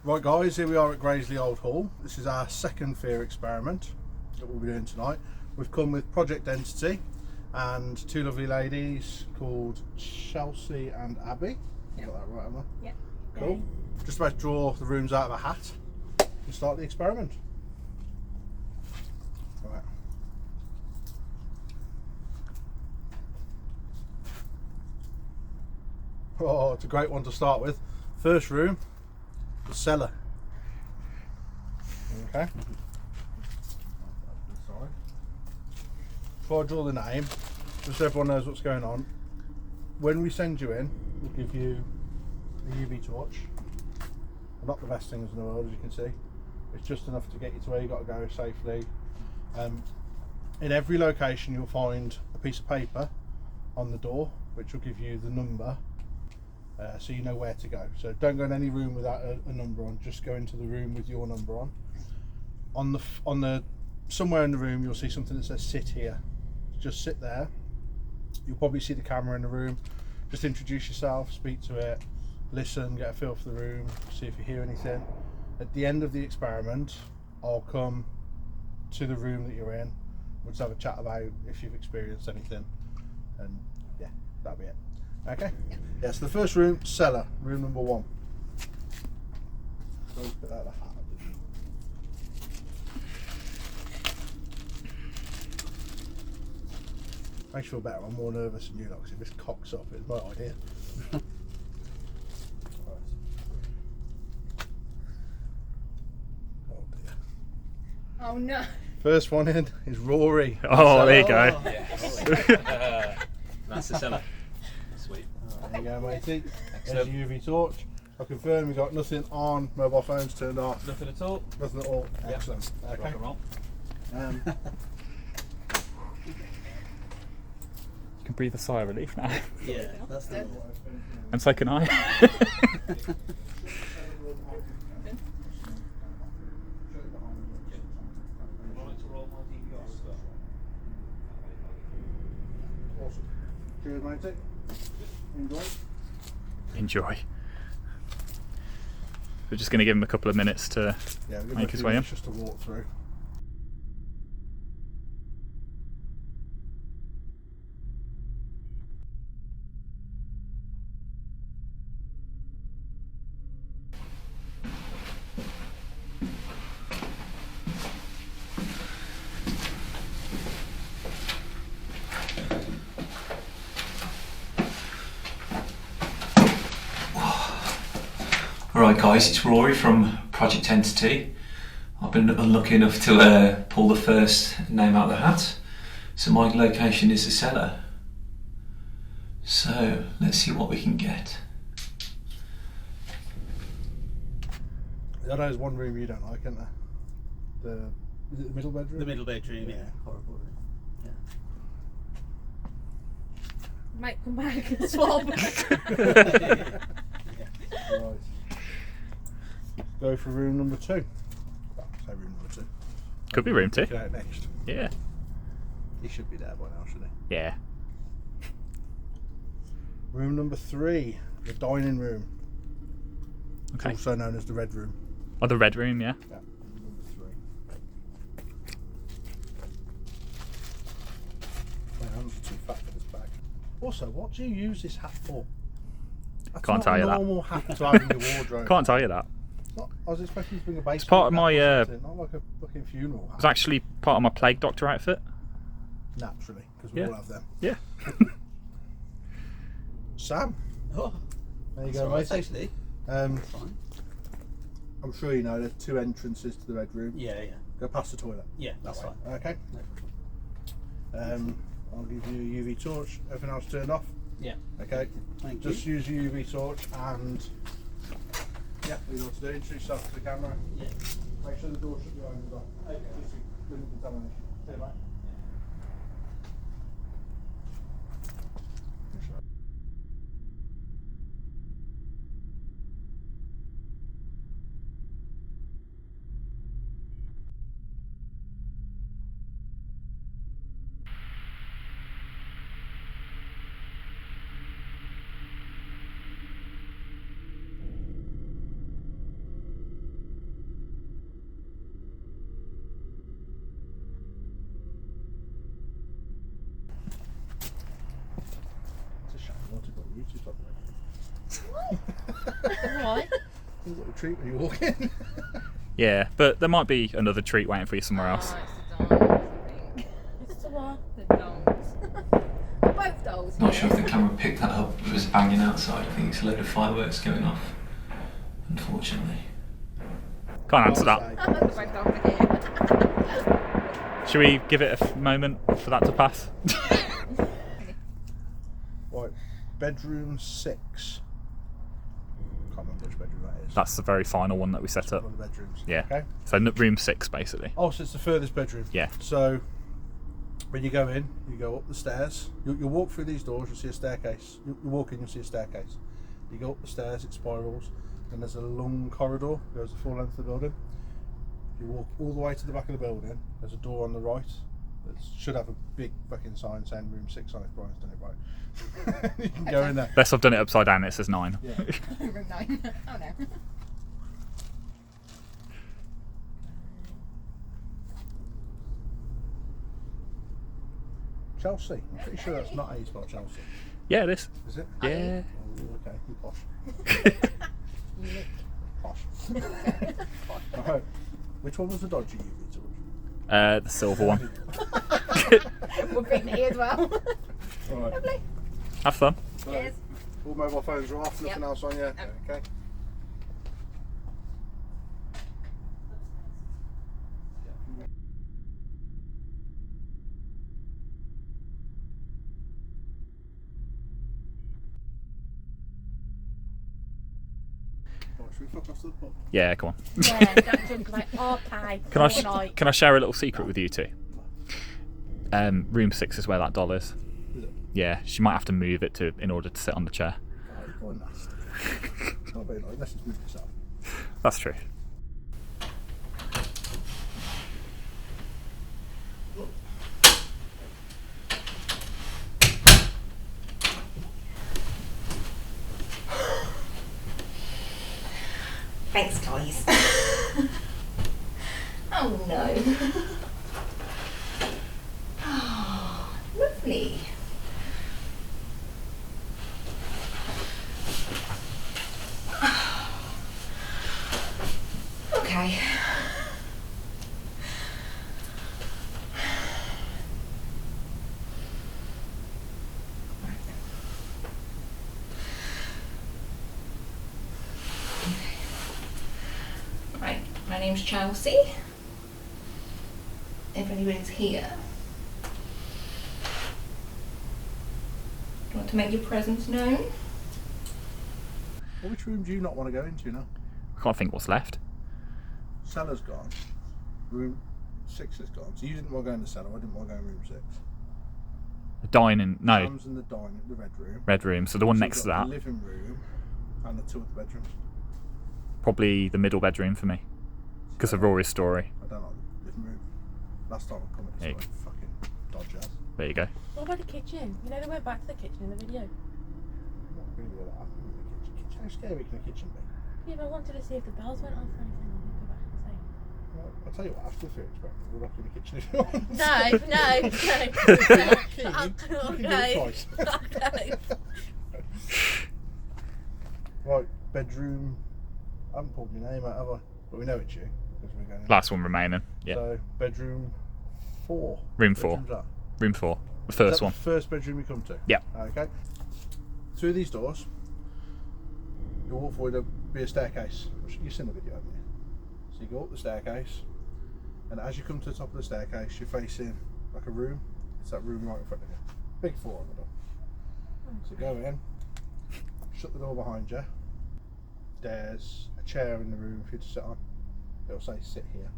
Right guys, here we are at Graiseley Old Hall. This is our second fear experiment that we'll be doing tonight. We've come with Project Entity and two lovely ladies called Chelsea and Abby. Yep. Got that right, Emma? Yep. Cool. Just about to draw the rooms out of a hat and start the experiment. Right. Oh, it's a great one to start with. First room, the cellar. Okay. Sorry. Before I draw the name, just so everyone knows what's going on, when we send you in, we'll give you a UV torch. Not the best things in the world, as you can see. It's just enough to get you to where you got to go safely. In every location, you'll find a piece of paper on the door, which will give you the number. So you know where to go. So don't go in any room without a number on. Just go into the room with your number on. On the somewhere in the room, you'll see something that says "sit here." Just sit there. You'll probably see the camera in the room. Just introduce yourself, speak to it, listen, get a feel for the room, see if you hear anything. At the end of the experiment, I'll come to the room that you're in. We'll just have a chat about if you've experienced anything, and yeah, that'll be it. Okay? Yeah, so the first room, cellar, room number 1. So let's put that in the hat. Makes you feel better. I'm more nervous than you lot, because if this cocks up, it's my idea. Oh dear. Oh no. First one in is Rory. Oh, there you go. Yes. That's the cellar. Sweet. There you go, matey. There's your UV torch. I confirm we got nothing on, mobile phones turned off. Nothing at all. Nothing at all. Yep. Excellent. Okay. Rock and roll. You can breathe a sigh of relief now. Yeah, that's the And so can I. Awesome. Cheers, matey. Enjoy. Enjoy. We're just going to give him a couple of minutes to Yeah, we're make his way in. just to walk through. Alright guys, it's Rory from Project Entity. I've been unlucky enough to pull the first name out of the hat. So my location is the cellar. So let's see what we can get. I know there's one room you don't like, isn't there? Is it the middle bedroom? The middle bedroom, yeah. Horrible room. Yeah. Might come back and swab. Right. Go for room number 2. Well, say room number 2. Could be room 2. Get out next. Yeah. He should be there by now, shouldn't he? Yeah. Room number 3, the dining room. Okay. Also known as the red room. Oh, the red room, yeah. Yeah, room number 3. My hands are too fat for this bag. Also, what do you use this hat for? That's Can't not tell a you that. normal hat to have in your wardrobe. Can't tell you that. Not, I was expecting you to bring a baseball. It's part of cap my, or something, not like a fucking funeral It hat. was actually part of my plague doctor outfit. Naturally, because we Yeah. all have them. Yeah. Sam, Oh, there you that's go, all right, matey. actually. Fine. I'm sure you know there's 2 entrances to the red room. Yeah, yeah. Go past the toilet. Yeah, that's That fine. way. Okay. No problem. I'll give you a UV torch. Everything else turned off. Yeah. Okay. Thank Just you. use your UV torch and yeah, you know what to do. Introduce yourself to the camera. Yeah. Make sure the door shut behind you. Okay. Just to limit contamination. See you, mate. treat when you walk in. Yeah, but there might be another treat waiting for you somewhere else. It's the dolls, I think. It's the what? The dolls. Both dolls. Not sure if the camera picked that up. It was banging outside. I think it's a load of fireworks going off. Unfortunately. Can't answer that. Both dolls are here. Should we give it a moment for that to pass? Right, bedroom 6. Can't remember which bedroom that is. That's the very final one that we set up. One of the bedrooms. Yeah. Okay. So room 6, basically. Oh, so it's the furthest bedroom. Yeah. So when you go in, you go up the stairs. You walk through these doors. You'll see a staircase. You walk in, you'll see a staircase. You go up the stairs. It spirals, and there's a long corridor. Goes the full length of the building. You walk all the way to the back of the building. There's a door on the right. It should have a big fucking sign saying room 6 on it. Brian's done it right. You can go in there. Unless I've done it upside down, it says 9. Yeah. Room 9. Oh no. Chelsea. I'm pretty sure that's not how you spell Chelsea. Yeah, it is. Is it? Yeah. Oh, okay. You posh. Posh. Right. Which one was the dodgy UV torch? The silver one. We're picking it as well. Right. Lovely. Have fun. So, Cheers. all mobile phones are off. Nothing Yep. else on you. Nope. Okay. Right, should we fuck off to the pub? Yeah, come on. Yeah, that's like okay. Can I Fortnite. can I share a little secret with you two? Room 6 is where that doll is. Is it? Yeah, she might have to move it in order to sit on the chair. Oh, you're going nasty. It's not very nice. Let's just move this up. That's true. Thanks, guys. Oh no. Oh, lovely. Okay. Right, my name's Chelsea. If anybody's here, do you want to make your presence known? Well, which room do you not want to go into now? I can't think what's left. Cellar's gone. Room 6 is gone. So you didn't want to go in the cellar. I didn't want to go in room 6. The dining, no, Sam's in the dining, the red room. red room. So the one So next you've to got that, the living room and the 2 other bedrooms. probably the middle bedroom for me, because of Rory's story. I don't like the living room. Last time I come in, There you it's like fucking dodge ass. There you go. What about the kitchen? You know they went back to the kitchen in the video. Not really that happy in the kitchen. How scary can a kitchen be? Yeah, but I wanted to see if the bells went off or anything. I'll go back and say. Well, I'll tell you what, after the food experiment, we'll look in the kitchen if you want. No. You can do it twice. Okay. Right, bedroom. I haven't pulled your name out, have I? But we know it's you because we're going. Last one remaining. Yeah. So bedroom 4. Room Which 4. room's that? Room 4. The Is first that one. the first bedroom you come to? Yeah. Okay. Through these doors, you walk forward. There'll be a staircase. You've seen the video, haven't you? So you go up the staircase, and as you come to the top of the staircase, you're facing like a room. It's that room right in front of you. Big 4 on the door. So go in, shut the door behind you. There's a chair in the room for you to sit on. It'll say sit here.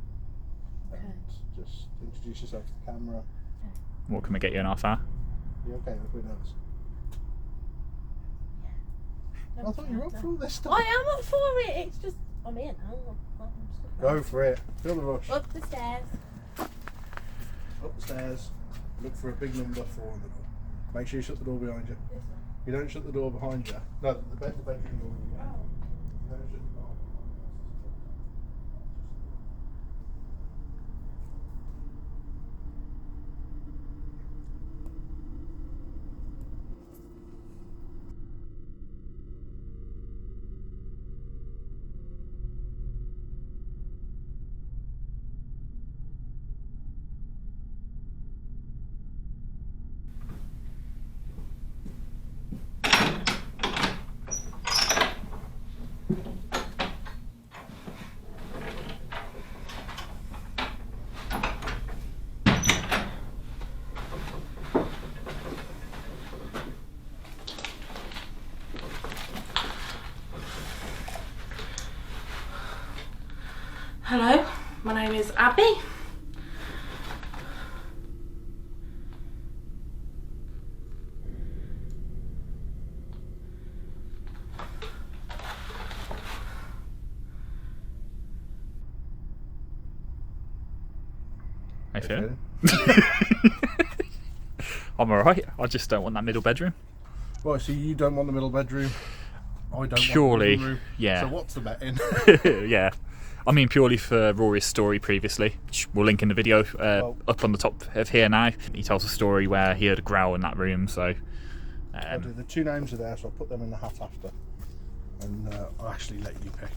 And just introduce yourself to the camera. What can we get you in half hour? You okay? Look who knows. I thought you were up for all this stuff. I am up for it. It's just I'm in. I'm just Go for it. Feel the rush. up the stairs. Up the stairs. Look for a big number 4 on the door. Make sure you shut the door behind you. If you don't shut the door behind you, no, the bedroom door. You don't shut the door. Hello, my name is Abby. How you feeling? I'm alright. I just don't want that middle bedroom. Right, so you don't want the middle bedroom. I don't Purely, want the middle room. yeah. So what's the bet in? Yeah. I mean, purely for Rory's story previously, which we'll link in the video up on the top of here now. He tells a story where he heard a growl in that room, so... The two names are there, so I'll put them in the hat after. And I'll actually let you pick.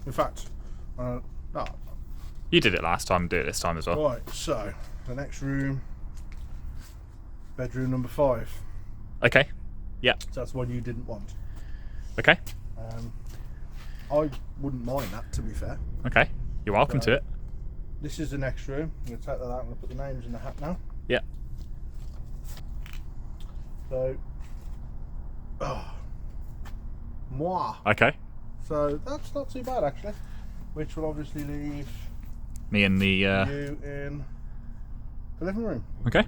In fact, no. You did it last time, do it this time as well. Right, so the next room, bedroom number 5. Okay. Yeah. So that's one you didn't want. Okay. I wouldn't mind that, to be fair. Okay. You're welcome to it. This is the next room. I'm going to take that out. I'm going to put the names in the hat now. Yeah. So, moi. Okay. So that's not too bad, actually. Which will obviously leave Me and the... you in the living room. Okay.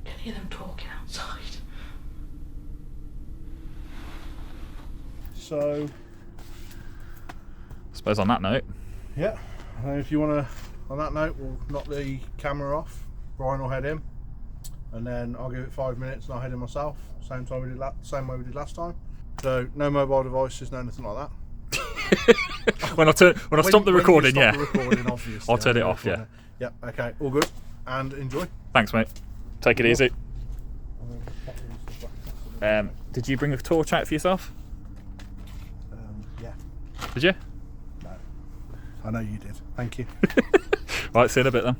I can hear them talking outside. So, I suppose on that note... yeah. If you want to, on that note, we'll knock the camera off. Brian will head in. And then I'll give it 5 minutes and I'll head in myself. Same way we did last time. So no mobile devices, no anything like that. when I stop the recording, when you yeah. stop the recording, obviously, I'll turn it off, yeah. Yep, okay, all good. And enjoy. Thanks, mate. Take it easy. Did you bring a torch out for yourself? Yeah. Did you? No. I know you did. Thank you. Right, see you in a bit then.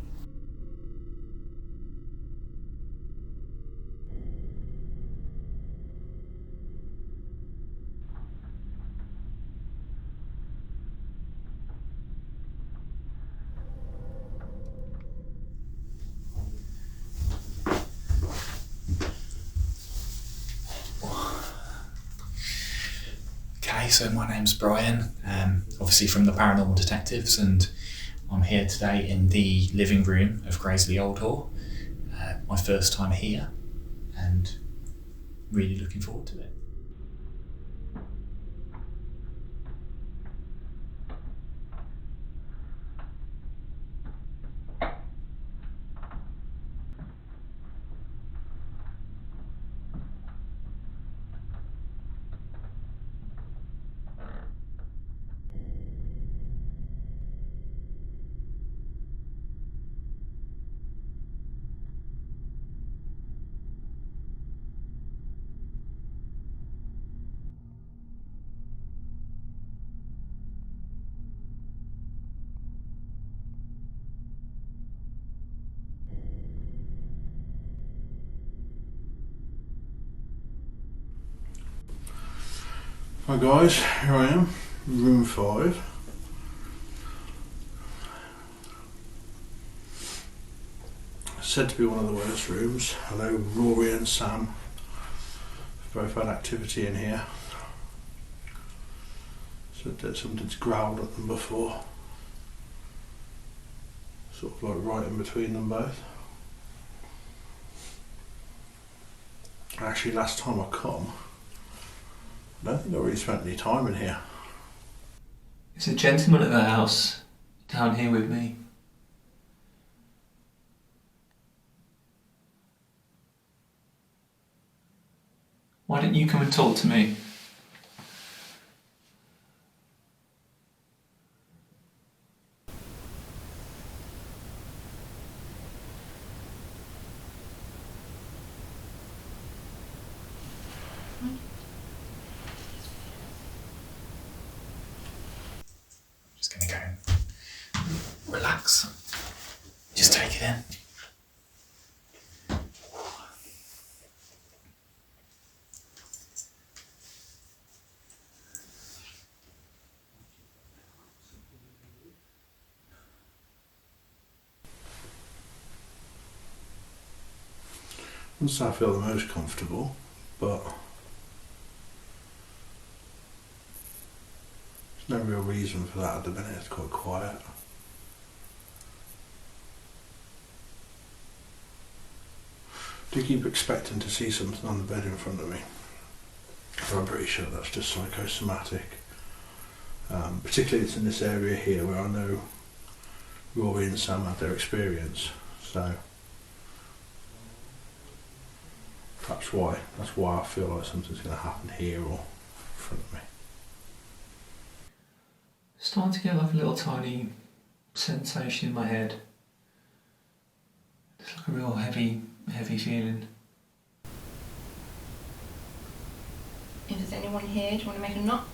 Okay, so my name's Brian, obviously from the Paranormal Detectives, and I'm here today in the living room of Graiseley Old Hall. My first time here, and really looking forward to it. Hi guys, here I am, room 5. Said to be one of the worst rooms. I know Rory and Sam have both had activity in here. Said that something's growled at them before. Sort of like right in between them both. Actually, last time I come, I don't think I really spent any time in here. There's a gentleman at the house down here with me. Why didn't you come and talk to me? Just gonna go and relax. Just take it in. I wouldn't say I feel the most comfortable, but No real reason for that at the minute, it's quite quiet. Do keep expecting to see something on the bed in front of me. I'm pretty sure that's just psychosomatic. Particularly it's in this area here where I know Rory and Sam had their experience, so that's why I feel like something's going to happen here or in front of me. Starting to get like a little tiny sensation in my head. It's like a real heavy feeling. If there's anyone here, do you want to make a knock?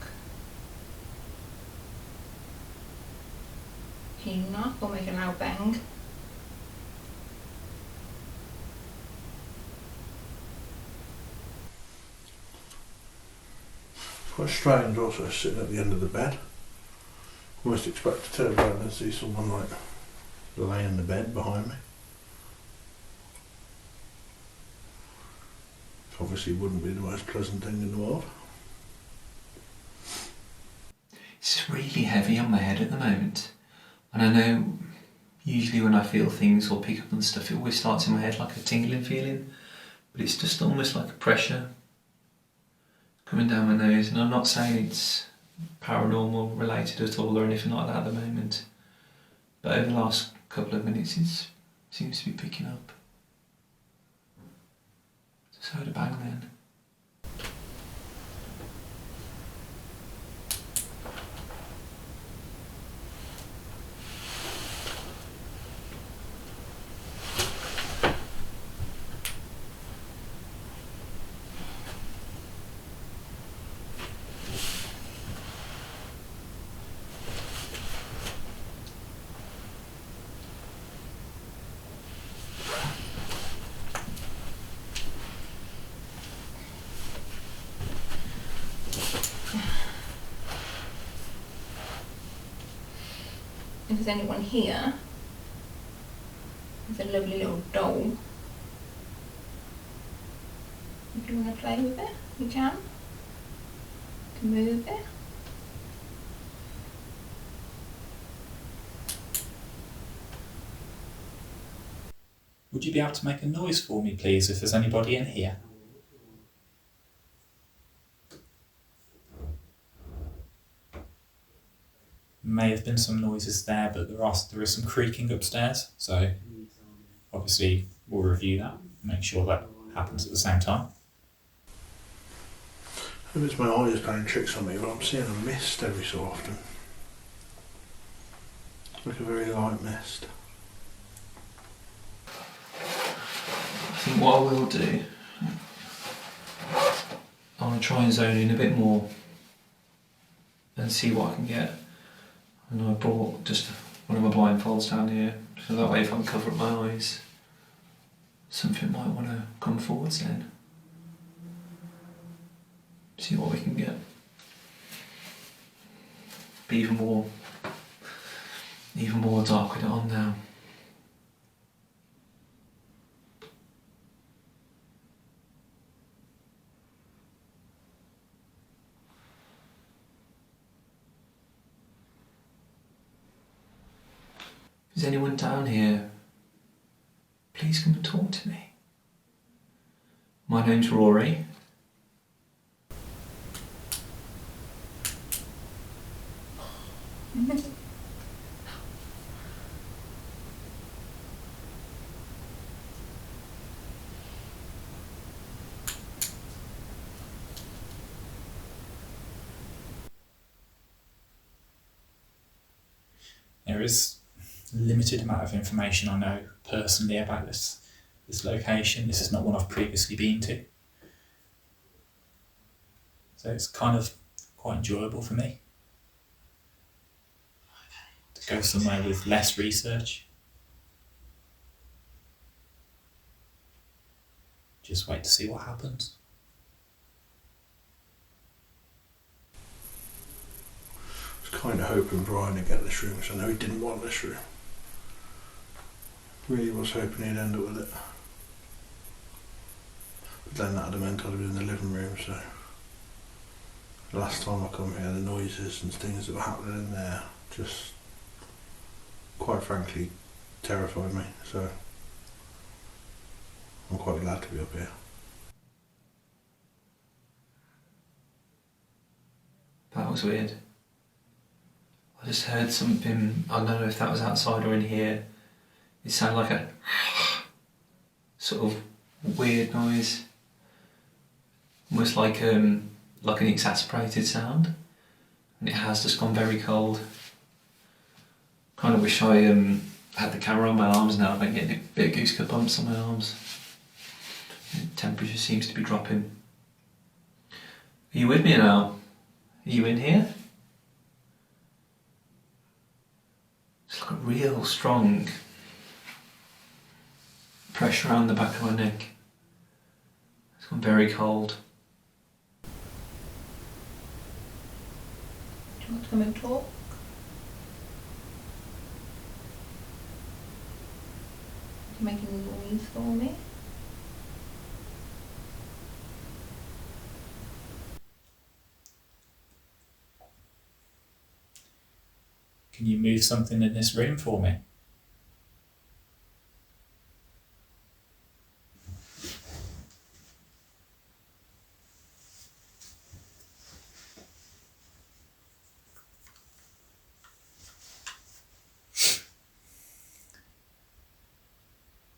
Can you knock or make a loud bang? Quite strange also sitting at the end of the bed. Almost expect to turn around and see someone like lay in the bed behind me. Obviously wouldn't be the most pleasant thing in the world. It's just really heavy on my head at the moment. And I know usually when I feel things or pick up on stuff, it always starts in my head like a tingling feeling. But it's just almost like a pressure coming down my nose. And I'm not saying it's paranormal related at all or anything like that at the moment. But over the last couple of minutes it seems to be picking up. Just heard a bang then. If there's anyone here, there's a lovely little doll. If you want to play with it, you can. You can move it. Would you be able to make a noise for me, please, if there's anybody in here? May have been some noises there, but there is some creaking upstairs, so obviously we'll review that, make sure that happens at the same time. Maybe it's my eyes playing tricks on me, but I'm seeing a mist every so often. Like a very light mist. I think what I will do, I want to try and zone in a bit more and see what I can get. And I brought just one of my blindfolds down here, so that way if I'm covering my eyes, something might want to come forwards then. See what we can get. Be even more dark with it on now. If there's anyone down here, please come and talk to me. My name's Rory. There is a limited amount of information I know personally about this location. This is not one I've previously been to. So it's kind of quite enjoyable for me to go somewhere with less research. Just wait to see what happens. I was kind of hoping Brian would get this room, because I know he didn't want this room. Really was hoping he'd end up with it. But then that'd have meant I'd have been in the living room, so last time I come here, the noises and things that were happening in there just, quite frankly, terrified me. So I'm quite glad to be up here. That was weird. I just heard something, I don't know if that was outside or in here. It sounded like a sort of weird noise. Almost like an exasperated sound. And it has just gone very cold. Kind of wish I had the camera on my arms now. I'm getting a bit of goose bumps on my arms. The temperature seems to be dropping. Are you with me now? Are you in here? It's like a real strong pressure around the back of my neck. It's gone very cold. Do you want to come and talk? You're making a noise for me. Can you move something in this room for me?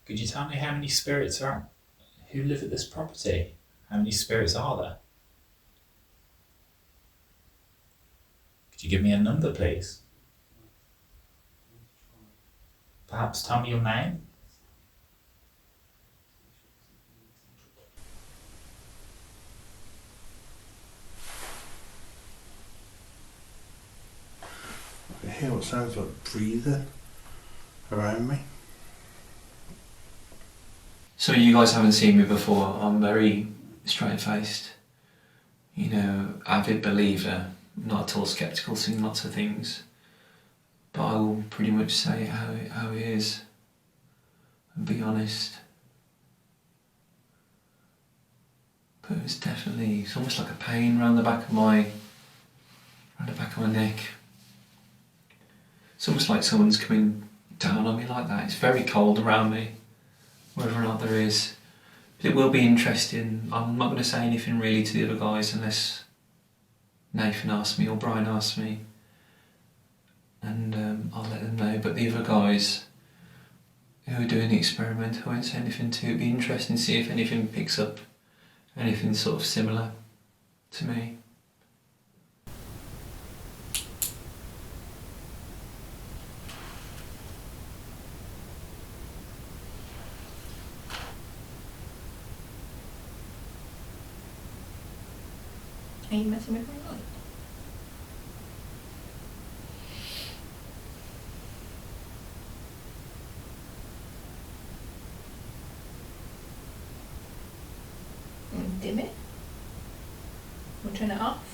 Could you tell me how many spirits are who live at this property? How many spirits are there? Could you give me a number, please? Perhaps tell me your name? I can hear what sounds like breathing around me. So you guys haven't seen me before. I'm very straight-faced, avid believer, not at all sceptical, seeing lots of things. But I will pretty much say how it is and be honest. But it's almost like a pain around the back of my neck. It's almost like someone's coming down on me like that. It's very cold around me, whether or not there is. But it will be interesting. I'm not going to say anything really to the other guys unless Nathan asks me or Brian asks me. And I'll let them know. But the other guys who are doing the experiment, I won't say anything to. It'd be interesting to see if anything picks up, anything sort of similar to me. Are you messing with my light? Dim it. We'll turn it off.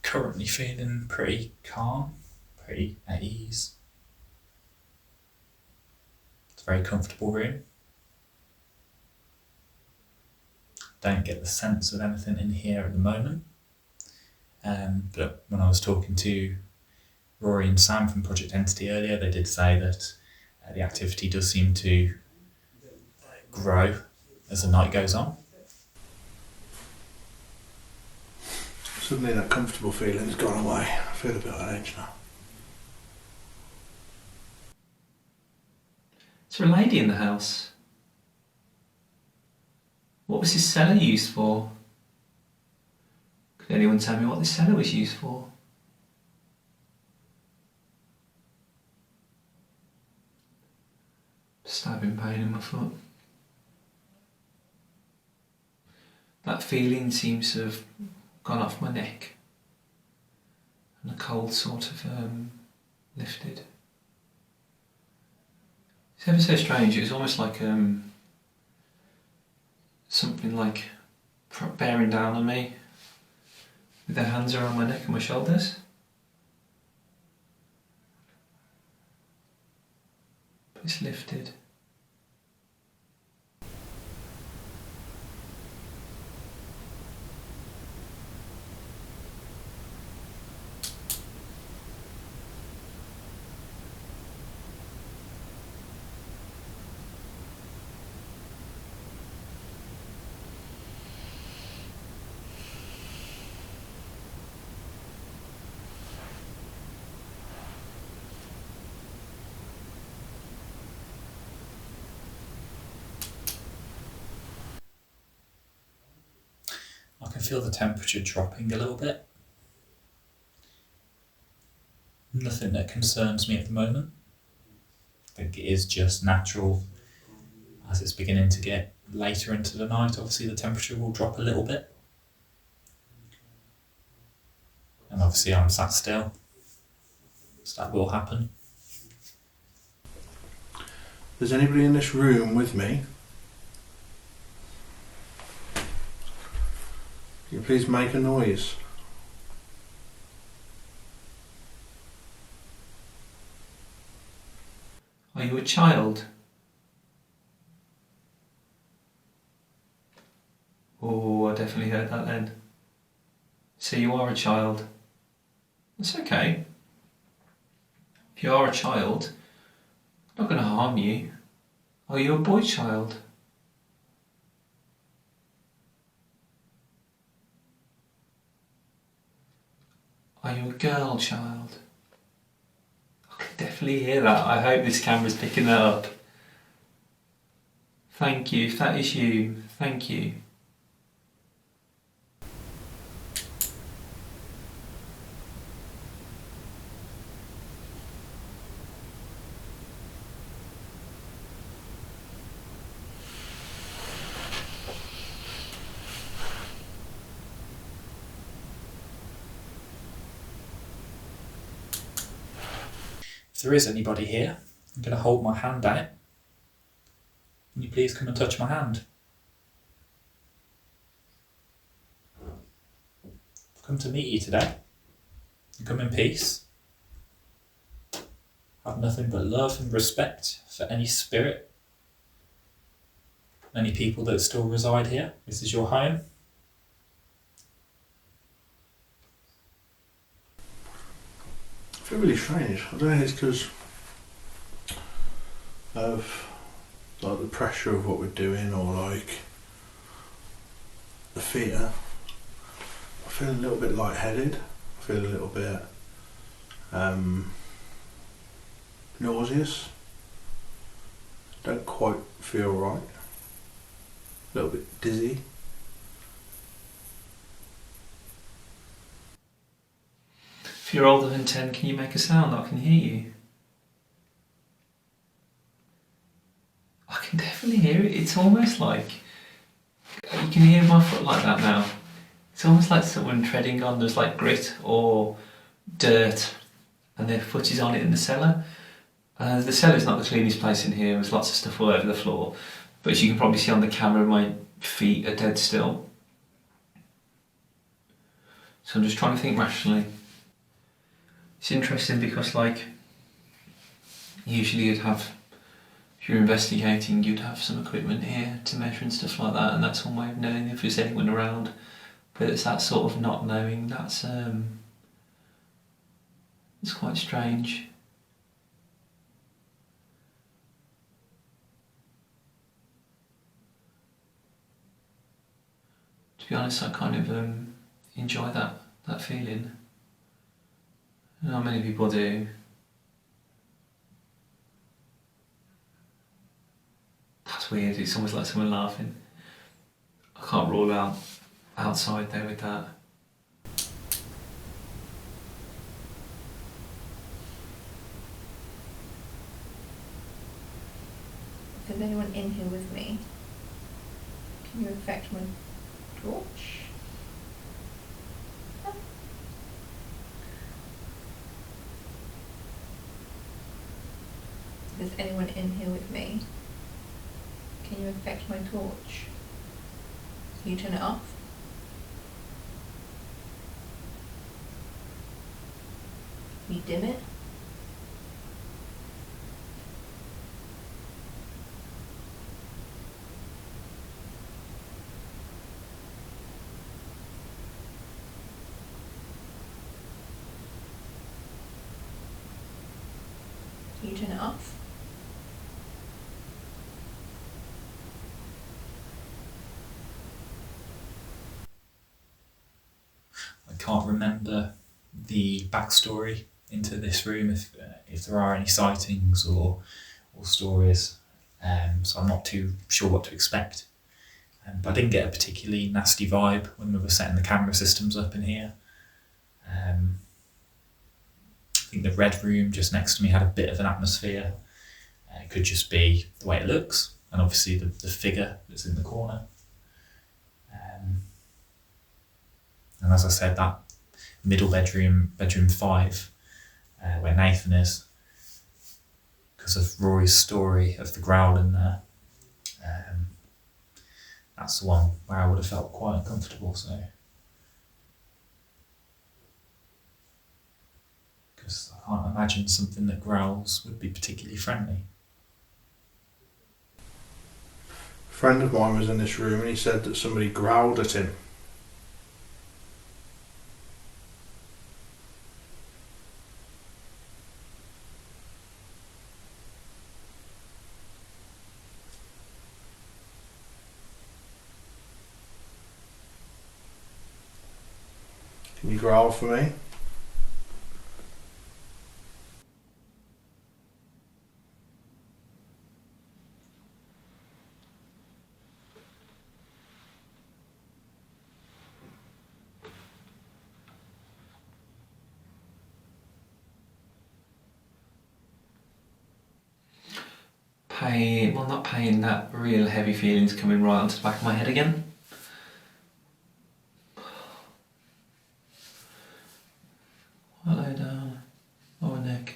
Currently feeling pretty calm, pretty at ease. It's a very comfortable room. Don't get the sense of anything in here at the moment. But when I was talking to Rory and Sam from Project Entity earlier, they did say that the activity does seem to grow as the night goes on. Suddenly that comfortable feeling's gone away. I feel a bit on edge now. Is there a lady in the house? What was this cellar used for? Could anyone tell me what this cellar was used for? Stabbing pain in my foot. That feeling seems to have gone off my neck and the cold sort of lifted. It's ever so strange. It was almost like someone something like bearing down on me with their hands around my neck and my shoulders. But it's lifted. I can feel the temperature dropping a little bit. Nothing that concerns me at the moment. I think it is just natural. As it's beginning to get later into the night, obviously the temperature will drop a little bit. And obviously I'm sat still, so that will happen. There's anybody in this room with me? Can you please make a noise? Are you a child? Oh, I definitely heard that then. So you are a child. That's okay. If you are a child, I'm not going to harm you. Are you a boy child? Are you a girl child? I can definitely hear that. I hope this camera's picking that up. Thank you. If that is you, thank you. If there is anybody here, I'm going to hold my hand out. Can you please come and touch my hand? I've come to meet you today. You come in peace. I have nothing but love and respect for any spirit, any people that still reside here. This is your home. I feel really strange. I don't know if it's because of like the pressure of what we're doing or like the fear. I feel a little bit lightheaded. I feel a little bit nauseous. Don't quite feel right. A little bit dizzy. If you're older than 10, can you make a sound? I can hear you. I can definitely hear it. It's almost like you can hear my foot like that now. It's almost like someone treading on there's like grit or dirt and their foot is on it in the cellar. The cellar's not the cleanest place in here. There's lots of stuff all over the floor. But as you can probably see on the camera, my feet are dead still. So I'm just trying to think rationally. It's interesting because like usually you'd have, if you're investigating, you'd have some equipment here to measure and stuff like that, and that's one way of knowing if there's anyone around. But it's that sort of not knowing, that's it's quite strange. To be honest, I kind of enjoy that feeling. Not many people do. That's weird, it's almost like someone laughing. I can't rule out outside there with that. If there's anyone in here with me, can you affect my torch? If there's anyone in here with me, can you affect my torch? Can you turn it off? Can you dim it? Can you turn it off? I can't remember the backstory into this room, if there are any sightings or stories, so I'm not too sure what to expect. But I didn't get a particularly nasty vibe when we were setting the camera systems up in here. I think the red room just next to me had a bit of an atmosphere. It could just be the way it looks, and obviously the figure that's in the corner. And as I said, that middle bedroom, bedroom 5, where Nathan is, because of Rory's story of the growl in there, that's the one where I would have felt quite uncomfortable. So, because I can't imagine something that growls would be particularly friendly. A friend of mine was in this room and he said that somebody growled at him. Can you growl for me? Pain, well, not pain, that real heavy feeling's coming right onto the back of my head again. Hello down, lower neck.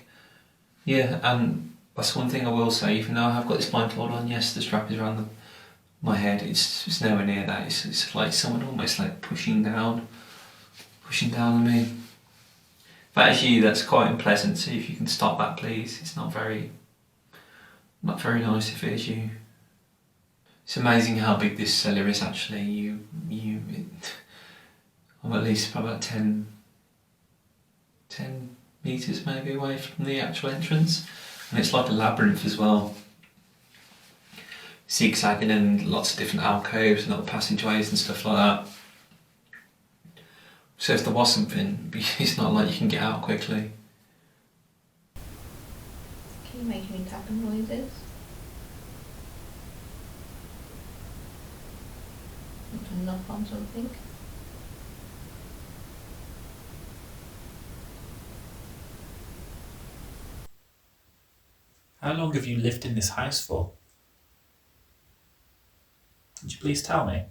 Yeah, and that's one thing I will say, even though I have got this blindfold on, yes, the strap is around my head, it's nowhere near that. It's like someone almost like pushing down on me. If that is you, that's quite unpleasant, so if you can stop that, please. It's not very nice if it is you. It's amazing how big this cellar is actually. I'm at least about 10 metres maybe away from the actual entrance, and it's like a labyrinth as well, zigzagging and lots of different alcoves and little passageways and stuff like that. So if there was something, it's not like you can get out quickly. Can you make any tapping noises? Want to knock on something? How long have you lived in this house for? Could you please tell me?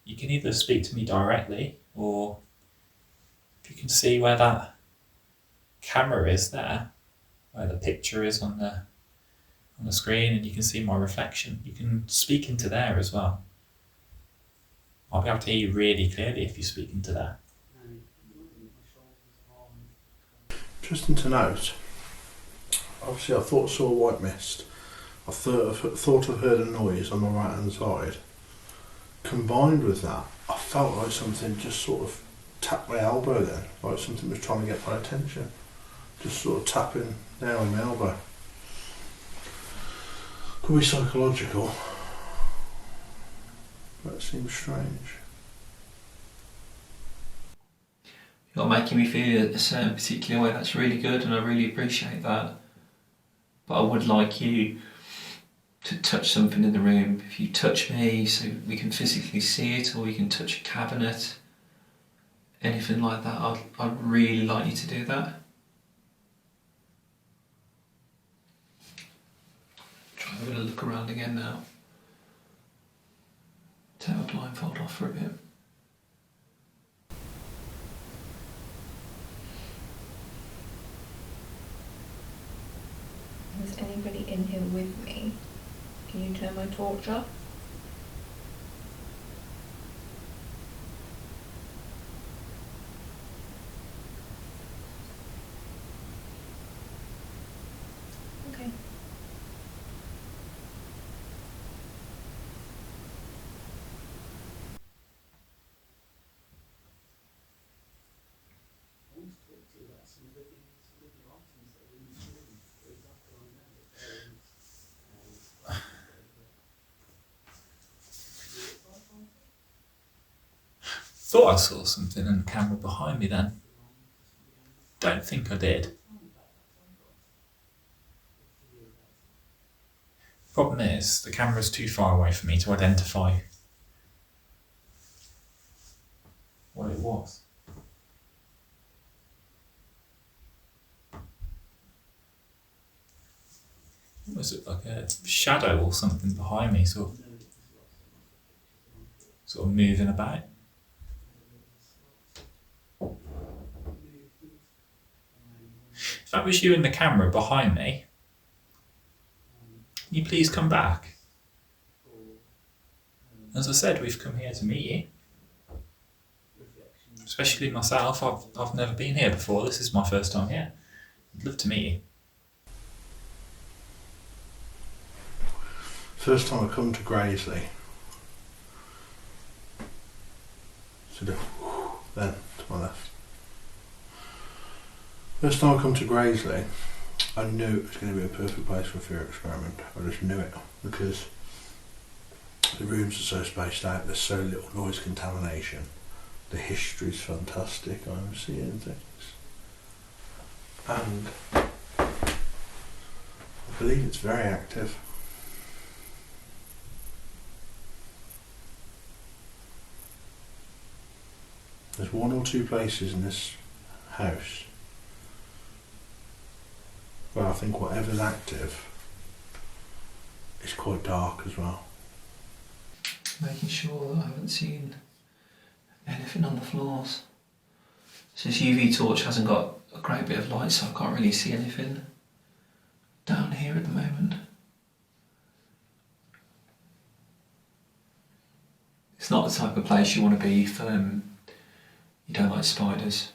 You can either speak to me directly, or if you can see where that camera is there, where the picture is on the screen, and you can see my reflection, you can speak into there as well. I'll be able to hear you really clearly if you speak into there. Interesting to note, obviously I thought I saw a white mist. I thought I heard a noise on my right hand side. Combined with that, I felt like something just sort of tapped my elbow then, like something was trying to get my attention. Just sort of tapping down on my elbow. Could be psychological, but it seems strange. You're making me feel a certain particular way. That's really good, and I really appreciate that. But I would like you to touch something in the room. If you touch me so we can physically see it, or we can touch a cabinet, anything like that, I'd really like you to do that. Try having a look around again now. Take my blindfold off for a bit. Is anybody in here with me? Can you turn my torch off? Okay. Thought I saw something in the camera behind me then. Don't think I did. Problem is, the camera's too far away for me to identify what it was. Was it like a shadow or something behind me, sort of moving about? If that was you in the camera behind me, can you please come back? As I said, we've come here to meet you. Especially myself, I've never been here before, this is my first time here. I'd love to meet you. First time I come to Graiseley. So then to my left. First time I come to Graiseley, I knew it was going to be a perfect place for a fear experiment. I just knew it because the rooms are so spaced out, there's so little noise contamination. The history's fantastic, I'm seeing things. And I believe it's very active. There's one or two places in this house where I think whatever's active is quite dark as well. Making sure that I haven't seen anything on the floors. So this UV torch hasn't got a great bit of light, so I can't really see anything down here at the moment. It's not the type of place you want to be if you don't like spiders.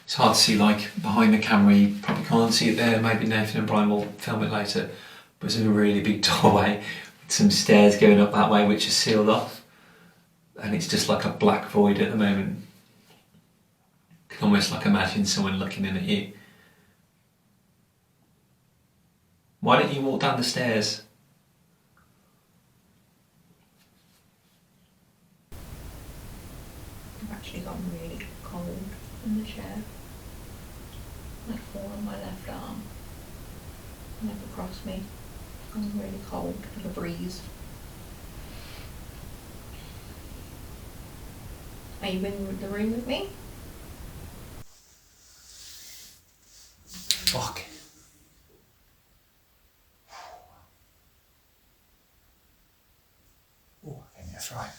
It's hard to see, like, behind the camera, you probably can't see it there. Maybe Nathan and Brian will film it later. But there's a really big doorway with some stairs going up that way which is sealed off. And it's just like a black void at the moment. You can almost like imagine someone looking in at you. Why don't you walk down the stairs? I've actually got really cold in the chair. Like all on my left arm. Never crossed me. I'm really cold with a breeze. Are you in the room with me? Fuck. Oh, I think that's right.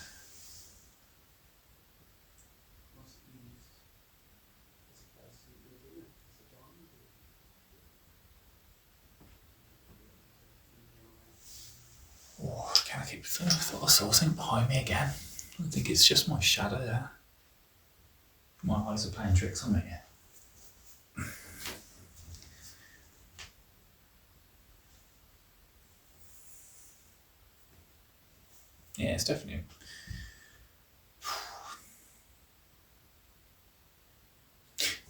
Oh, can I keep I thought I saw something behind me again. I think it's just my shadow there. My eyes are playing tricks on me. Yeah, it's definitely.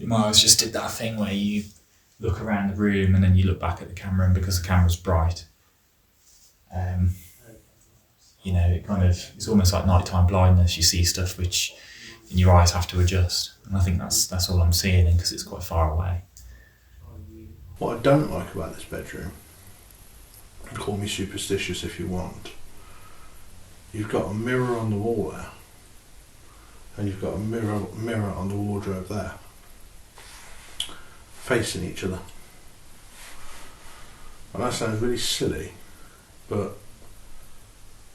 My eyes just did that thing where you look around the room and then you look back at the camera, and because the camera's bright, you know, it kind of, it's almost like nighttime blindness. You see stuff which and your eyes have to adjust, and I think that's all I'm seeing because it's quite far away. What I don't like about this bedroom, call me superstitious if you want, you've got a mirror on the wall there, and you've got a mirror on the wardrobe there, facing each other. And that sounds really silly, but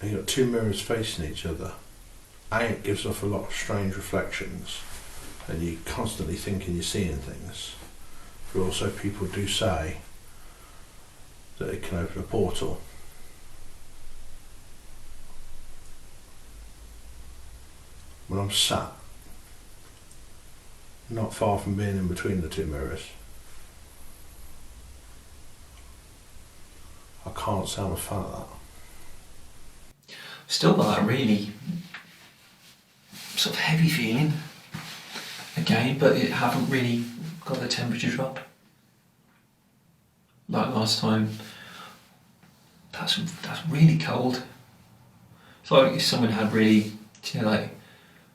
you've got two mirrors facing each other. It gives off a lot of strange reflections, and you're constantly thinking you're seeing things. But also people do say that it can open a portal. When I'm sat not far from being in between the two mirrors, I can't say I'm a fan of that. Still got that really sort of heavy feeling again, but it haven't really got the temperature drop like last time. That's really cold. It's like if someone had really, you know, like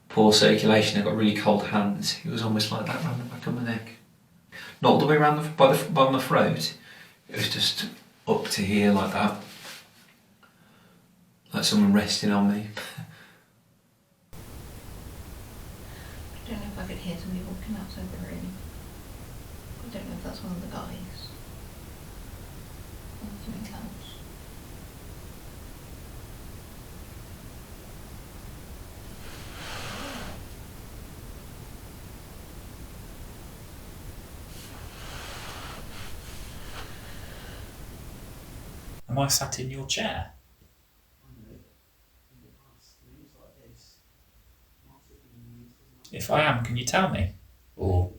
poor circulation, they've got really cold hands. It was almost like that around the back of my neck. Not all the way around by my throat. It was just up to here like that. Like someone resting on me. I don't know if I could hear somebody walking outside the room. I don't know if that's one of the guys. Or something else. Am I sat in your chair? If I am, can you tell me? Or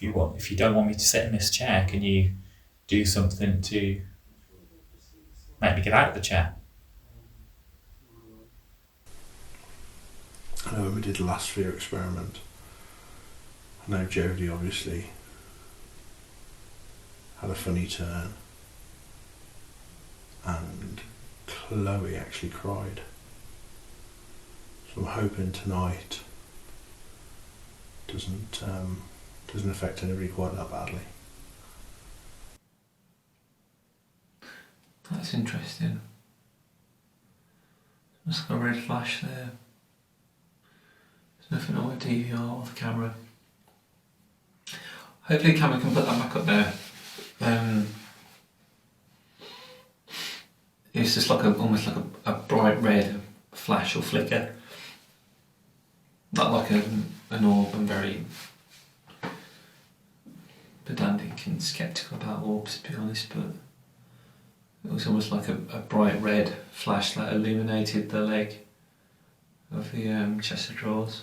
if you don't want me to sit in this chair, can you do something to make me get out of the chair? I know when we did the last fear experiment, I know Jodie obviously had a funny turn, and Chloe actually cried. So I'm hoping tonight doesn't affect anybody quite that badly. That's interesting. There's like a red flash there. There's nothing on the DVR or the camera. Hopefully the camera can put that back up there. It's just like almost like a bright red flash or flicker. Not like an orb. I'm very pedantic and sceptical about orbs, to be honest, but it was almost like a bright red flash that illuminated the leg of the chest of drawers.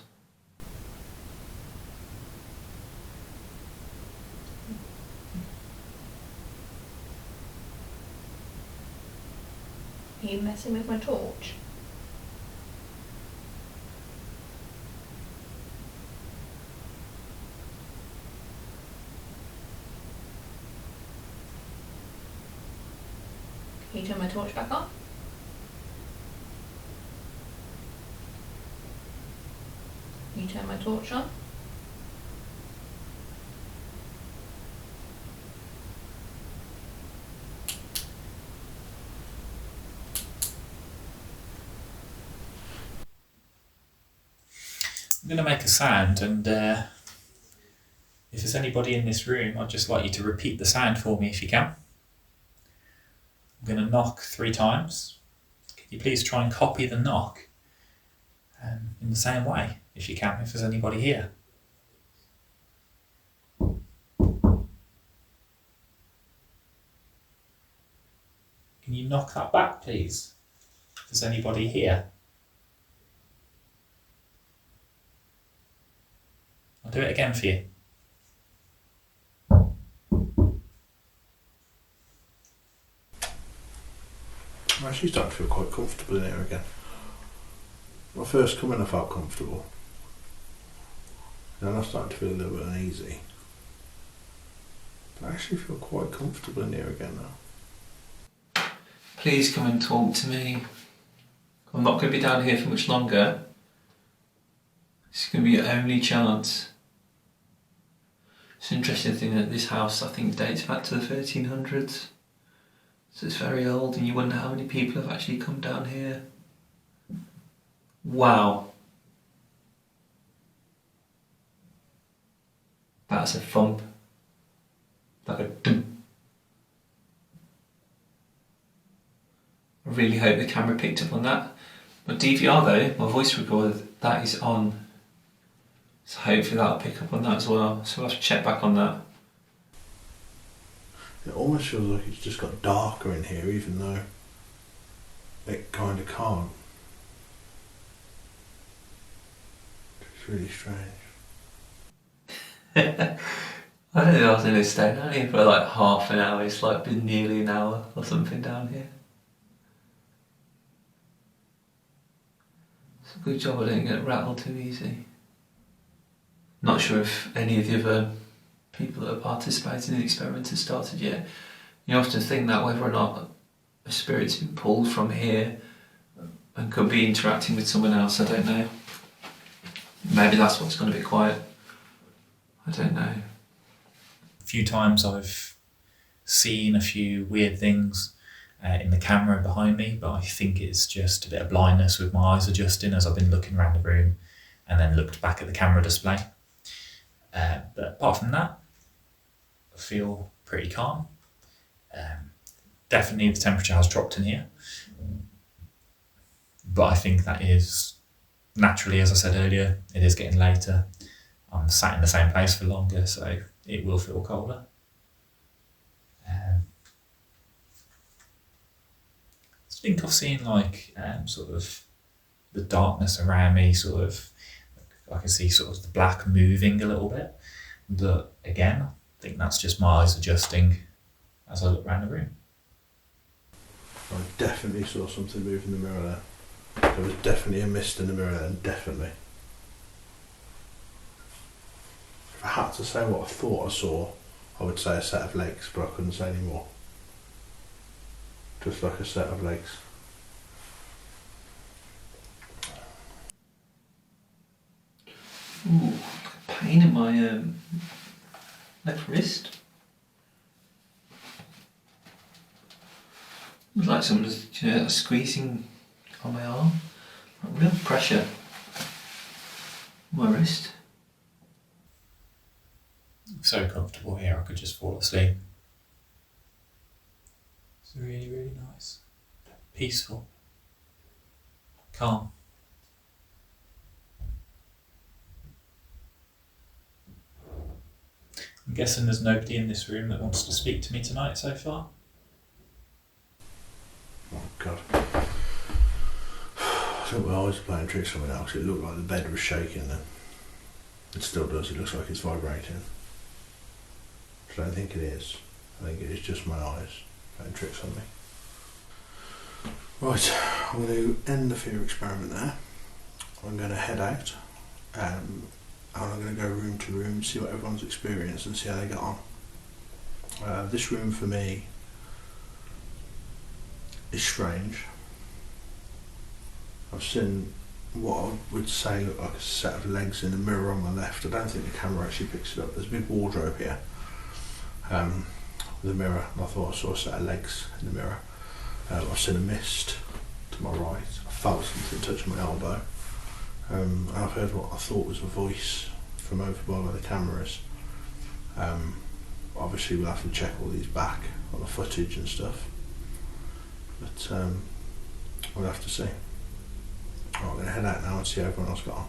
Are you messing with my torch? Can you turn my torch back on? Can you turn my torch on? I'm going to make a sound, and if there's anybody in this room, I'd just like you to repeat the sound for me if you can. I'm going to knock 3 times. Can you please try and copy the knock in the same way, if you can, if there's anybody here? Can you knock that back, please, if there's anybody here? I'll do it again for you. I'm actually starting to feel quite comfortable in here again. When I first come in I felt comfortable. Then I started to feel a little bit uneasy. But I actually feel quite comfortable in here again now. Please come and talk to me. I'm not going to be down here for much longer. This is going to be your only chance. It's an interesting thing that this house, I think, dates back to the 1300s. So it's very old, and you wonder how many people have actually come down here. Wow. That's a thump. Like a dum. I really hope the camera picked up on that. My DVR though, my voice recorder, that is on. So hopefully that'll pick up on that as well. So I'll have to check back on that. It almost feels like it's just got darker in here, even though it kind of can't. It's really strange. I don't know, I was going to stay down here for like half an hour. It's like been nearly an hour or something down here. It's a good job I didn't get rattled too easy. Not sure if any of the other people that are participating in the experiment have started yet. You often think that whether or not a spirit's been pulled from here and could be interacting with someone else, I don't know. Maybe that's what's going to be quiet. I don't know. A few times I've seen a few weird things in the camera behind me, but I think it's just a bit of blindness with my eyes adjusting as I've been looking around the room and then looked back at the camera display. But apart from that, I feel pretty calm. Definitely the temperature has dropped in here, but I think that is naturally, as I said earlier, it is getting later. I'm sat in the same place for longer, so it will feel colder. I think I've seen like sort of the darkness around me, sort of, I can see sort of the black moving a little bit. But again, I think that's just my eyes adjusting as I look around the room. I definitely saw something move in the mirror there. There was definitely a mist in the mirror there, definitely. If I had to say what I thought I saw, I would say a set of legs, but I couldn't say any more. Just like a set of legs. Ooh, pain in my left wrist. It was like someone's squeezing on my arm. Like real pressure on my wrist. So comfortable here, I could just fall asleep. It's really, really nice. Peaceful. Calm. I'm guessing there's nobody in this room that wants to speak to me tonight so far. Oh God. I think when I was playing tricks on me now, it looked like the bed was shaking then. It still does, it looks like it's vibrating. I don't think it is. I think it is just my eyes playing tricks on me. Right, I'm going to end the fear experiment there. I'm going to head out and I'm going to go room to room, see what everyone's experienced and see how they get on. This room for me is strange. I've seen what I would say look like a set of legs in the mirror on my left. I don't think the camera actually picks it up. There's a big wardrobe here. The mirror, and I thought I saw a set of legs in the mirror. I've seen a mist to my right. I felt something touching my elbow. And I've heard what I thought was a voice from over by where the camera is. Obviously we'll have to check all these back on the footage and stuff. But we'll have to see. Right, I'm going to head out now and see how everyone else got on.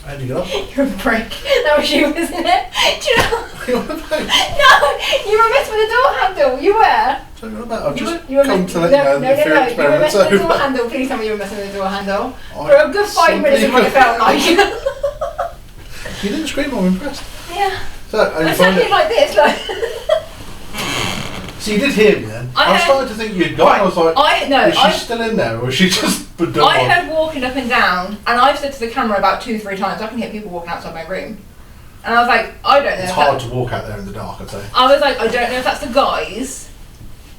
How'd you go? You're a prick. That was you, wasn't it? Do you know? No, you were messing with the door handle. You were. So you're about, I've You just were- you were come mess- to let you know that the fear You were experiment's messing with the door over. handle. Please tell me you were messing with the door handle. I For a good 5 minutes is what it felt like. You didn't scream, I'm impressed. Yeah. So, and I you find sat here it, like this, like. so you did hear me then? I I heard- started to think you'd gone. I was like, is she still in there or was she just done? I heard walking up and down, and I've said to the camera about 2-3 times, I can hear people walking outside my room. And I was like, I don't know. It's if hard to walk out there in the dark, I'd say. I was like, I don't know if that's the guys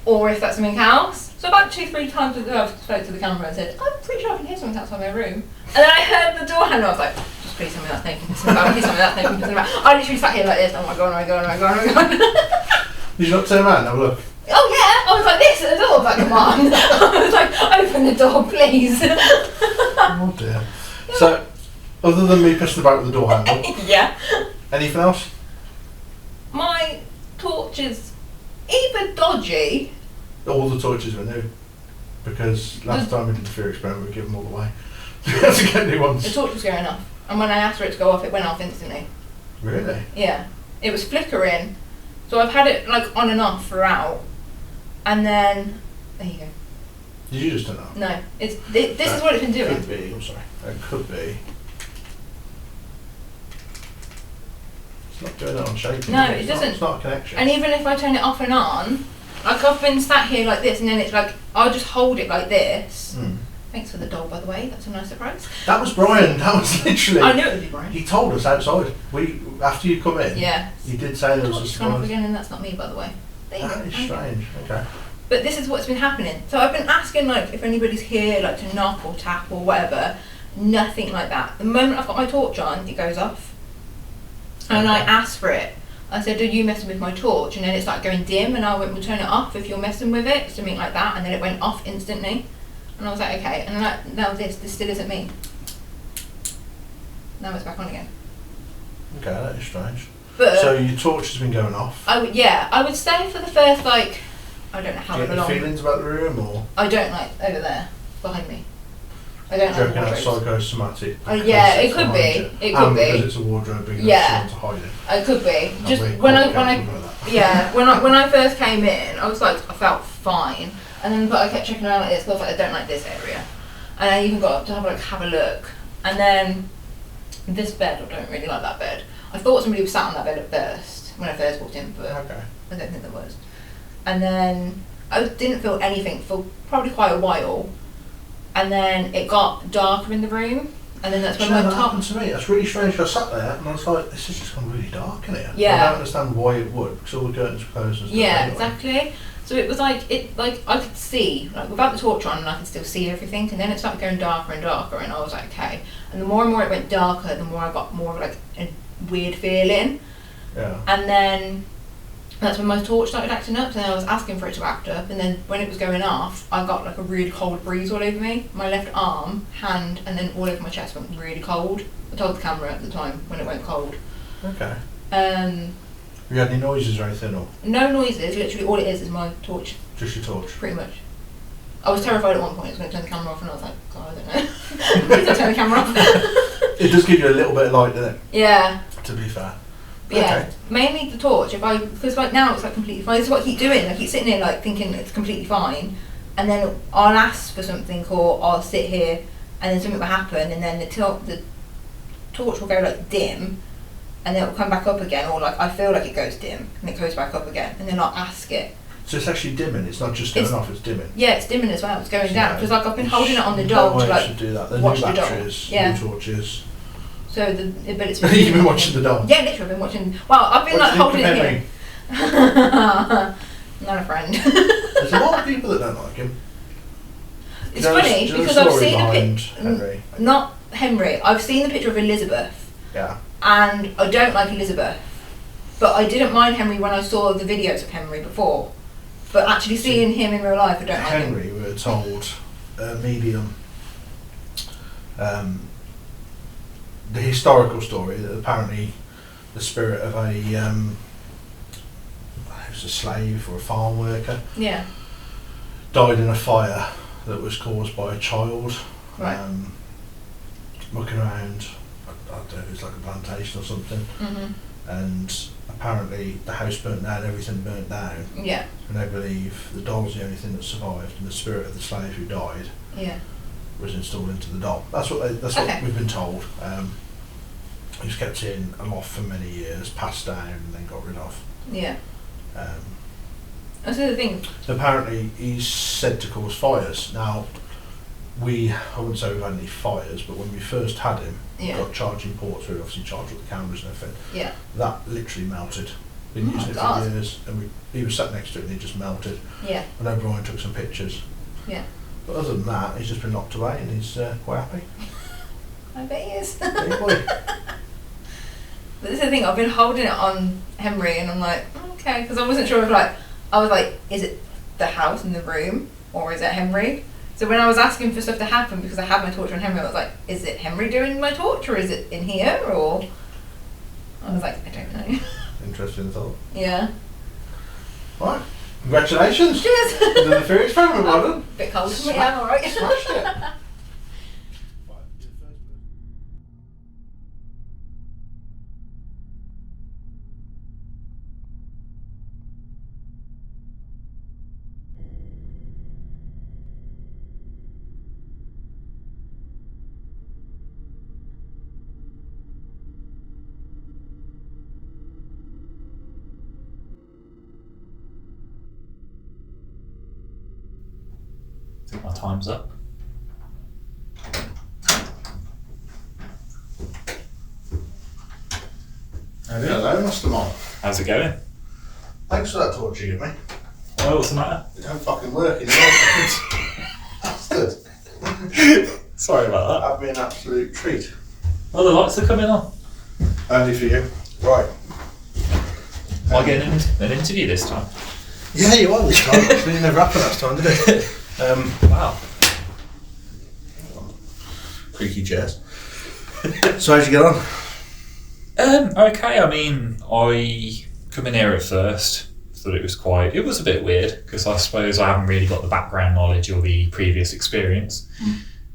or if that's something else. So about 2-3 times ago, I spoke to the camera and said, I'm pretty sure I can hear something outside my room. And then I heard the door handle. I was like, just please tell me that's making pissing about. Please tell me that's making pissing about. I literally sat here like this. Oh my god, oh my god, oh my god, oh my god. Did you not turn around and have a look? Oh yeah, I was like this at the door. I was like, come on. I was like, open the door, please. Oh dear. So, other than me pissing about with the door handle, Yeah. anything else? My torch is either dodgy. All the torches were new. Because last time we did the fear experiment, we gave them all away. We had to get new ones. The torch was going off. And when I asked for it to go off, it went off instantly. Really? Yeah. It was flickering. So I've had it like on and off throughout. And then, there you go. Did you just turn it off? No, this is what it's been doing. Could be, I'm sorry. It could be. It's not doing it on shaking. No, It's it not- doesn't. It's not a connection. And even if I turn it off and on, like I've been sat here like this and then it's like, I'll just hold it like this. Mm. Thanks for the doll, by the way. That's a nice surprise. That was Brian. That was literally. I knew it would be Brian. He told us outside. After you come in. Yeah. He did say there was a Torch has gone off surprise. again and that's not me, by the way. There you That go. is Okay. strange. Okay. But this is what's been happening. So I've been asking like if anybody's here like to knock or tap or whatever. Nothing like that. The moment I've got my torch on, it goes off. And I asked for it. I said, are you messing with my torch? And then it started going dim and I went, we'll turn it off if you're messing with it, something like that. And then it went off instantly. And I was like, okay. And then now this still isn't me. Now it's back on again. Okay, that is strange. But So your torch has been going off. I would say for the first like, I don't know how Do you get any long. feelings about the room, or I don't like over there behind me. I don't do you like reckon that's wardrobes. psychosomatic? Oh, because yeah, it it's could behind be. you? It could And be. because it's a wardrobe, big Yeah. enough to hide it. It could be. Not Just being when I careful with that. yeah, when I first came in, I was like, I felt fine, and then but I kept checking around like this. 'Cause I was like, I don't like this area, and I even got up to have a look, and then this bed, I don't really like that bed. I thought somebody was sat on that bed at first when I first walked in, but Okay. I don't think there was. And then I didn't feel anything for probably quite a while, and then it got darker in the room, and then that's Do when you know my that top. happened to me? That's really strange. I sat there and I was like, this has just gone really dark in here. Yeah. I don't understand why it would, because all the curtains were closed and stuff. Yeah, anyway. exactly. So it was like I could see, like without the torch on, and I could still see everything. And then it started going darker and darker, and I was like, okay. And the more and more it went darker, the more I got more of like a weird feeling. Yeah. And then that's when my torch started acting up. So then I was asking for it to act up, and then when it was going off, I got like a really cold breeze all over me. My left arm, hand, and then all over my chest went really cold. I told the camera at the time when it went cold. Okay. Um, Have you had any noises or anything, or no noises. Literally, all it is my torch. just your torch? Pretty much. I was terrified at one point. I was going to turn the camera off, and I was like, God, I don't know. Please don't turn the camera off. It does give you a little bit of light, doesn't it? Yeah. To be fair. But yeah. Okay. Mainly the torch. Because like now it's like completely fine. This is what I keep doing. I keep sitting here like thinking it's completely fine, and then I'll ask for something, or I'll sit here, and then something will happen, and then the torch will go like dim, and then it will come back up again, or like I feel like it goes dim, and it goes back up again, and then I'll ask it. So it's actually dimming. It's not just going It's- off. It's dimming. Yeah, it's dimming as well. It's going So down no, because like I've been holding it on the no doll way to it like should do that. The watch new the doll. batteries, Yeah. new torches. So but it's You've been watching the doll. Yeah, literally, I've been watching. Well, I've been like What do you holding think it of here. Not a friend. There's a lot of people that don't like him. It's Do you know funny do you know the because I've story seen a behind picture. Henry? Not Henry. I've seen the picture of Elizabeth, Yeah. and I don't like Elizabeth. But I didn't mind Henry when I saw the videos of Henry before. But actually seeing him in real life, I don't like him. Henry, we were told, a medium, the historical story that apparently the spirit of a, it was a slave or a farm worker, Yeah. died in a fire that was caused by a child. Right. Looking around, I don't know, it was like a plantation or something, Mhm. and apparently the house burnt down, everything burnt down, Yeah. and they believe the doll's the only thing that survived, and the spirit of the slave who died Yeah. was installed into the doll. That's what Okay. what we've been told. He was kept in a loft for many years, passed down, and then got rid of. Yeah. Um, That's the thing. apparently, he's said to cause fires. Now, I wouldn't say we've had any fires, but when we first had him, Yeah. got charging ports, we obviously charged all the cameras and everything. Yeah. That literally melted. Been Oh using my it God. for years, and he was sat next to it and he just melted. Yeah. I know Brian took some pictures. Yeah. But other than that, he's just been knocked away and he's quite happy. I bet he is. Hey, boy. But this is the thing, I've been holding it on Henry and I'm like, okay, because I wasn't sure if I was like, is it the house in the room or is it Henry? So when I was asking for stuff to happen, because I had my torch on Henry, I was like, is it Henry doing my torch or is it in here? Or I was like, I don't know. Interesting thought. Yeah. Right. Congratulations. Cheers. Did the fear experiment, well done. Bit cold for me, I'm alright. Smashed it. I think my time's up. Hello, Mastermind. How's it going? Thanks for that torch you gave me. Oh, what's the matter? It don't fucking work anymore. Bastard. Sorry about that. That'd be an absolute treat. Oh, the lights are coming on. Only for you. Right. Am I getting an interview this time? Yeah, you are this time. Actually, it never happened last time, did it? Wow. Creaky chairs. So how'd you get on? Okay, I mean, I come in here at first, thought it was a bit weird, because I suppose I haven't really got the background knowledge or the previous experience.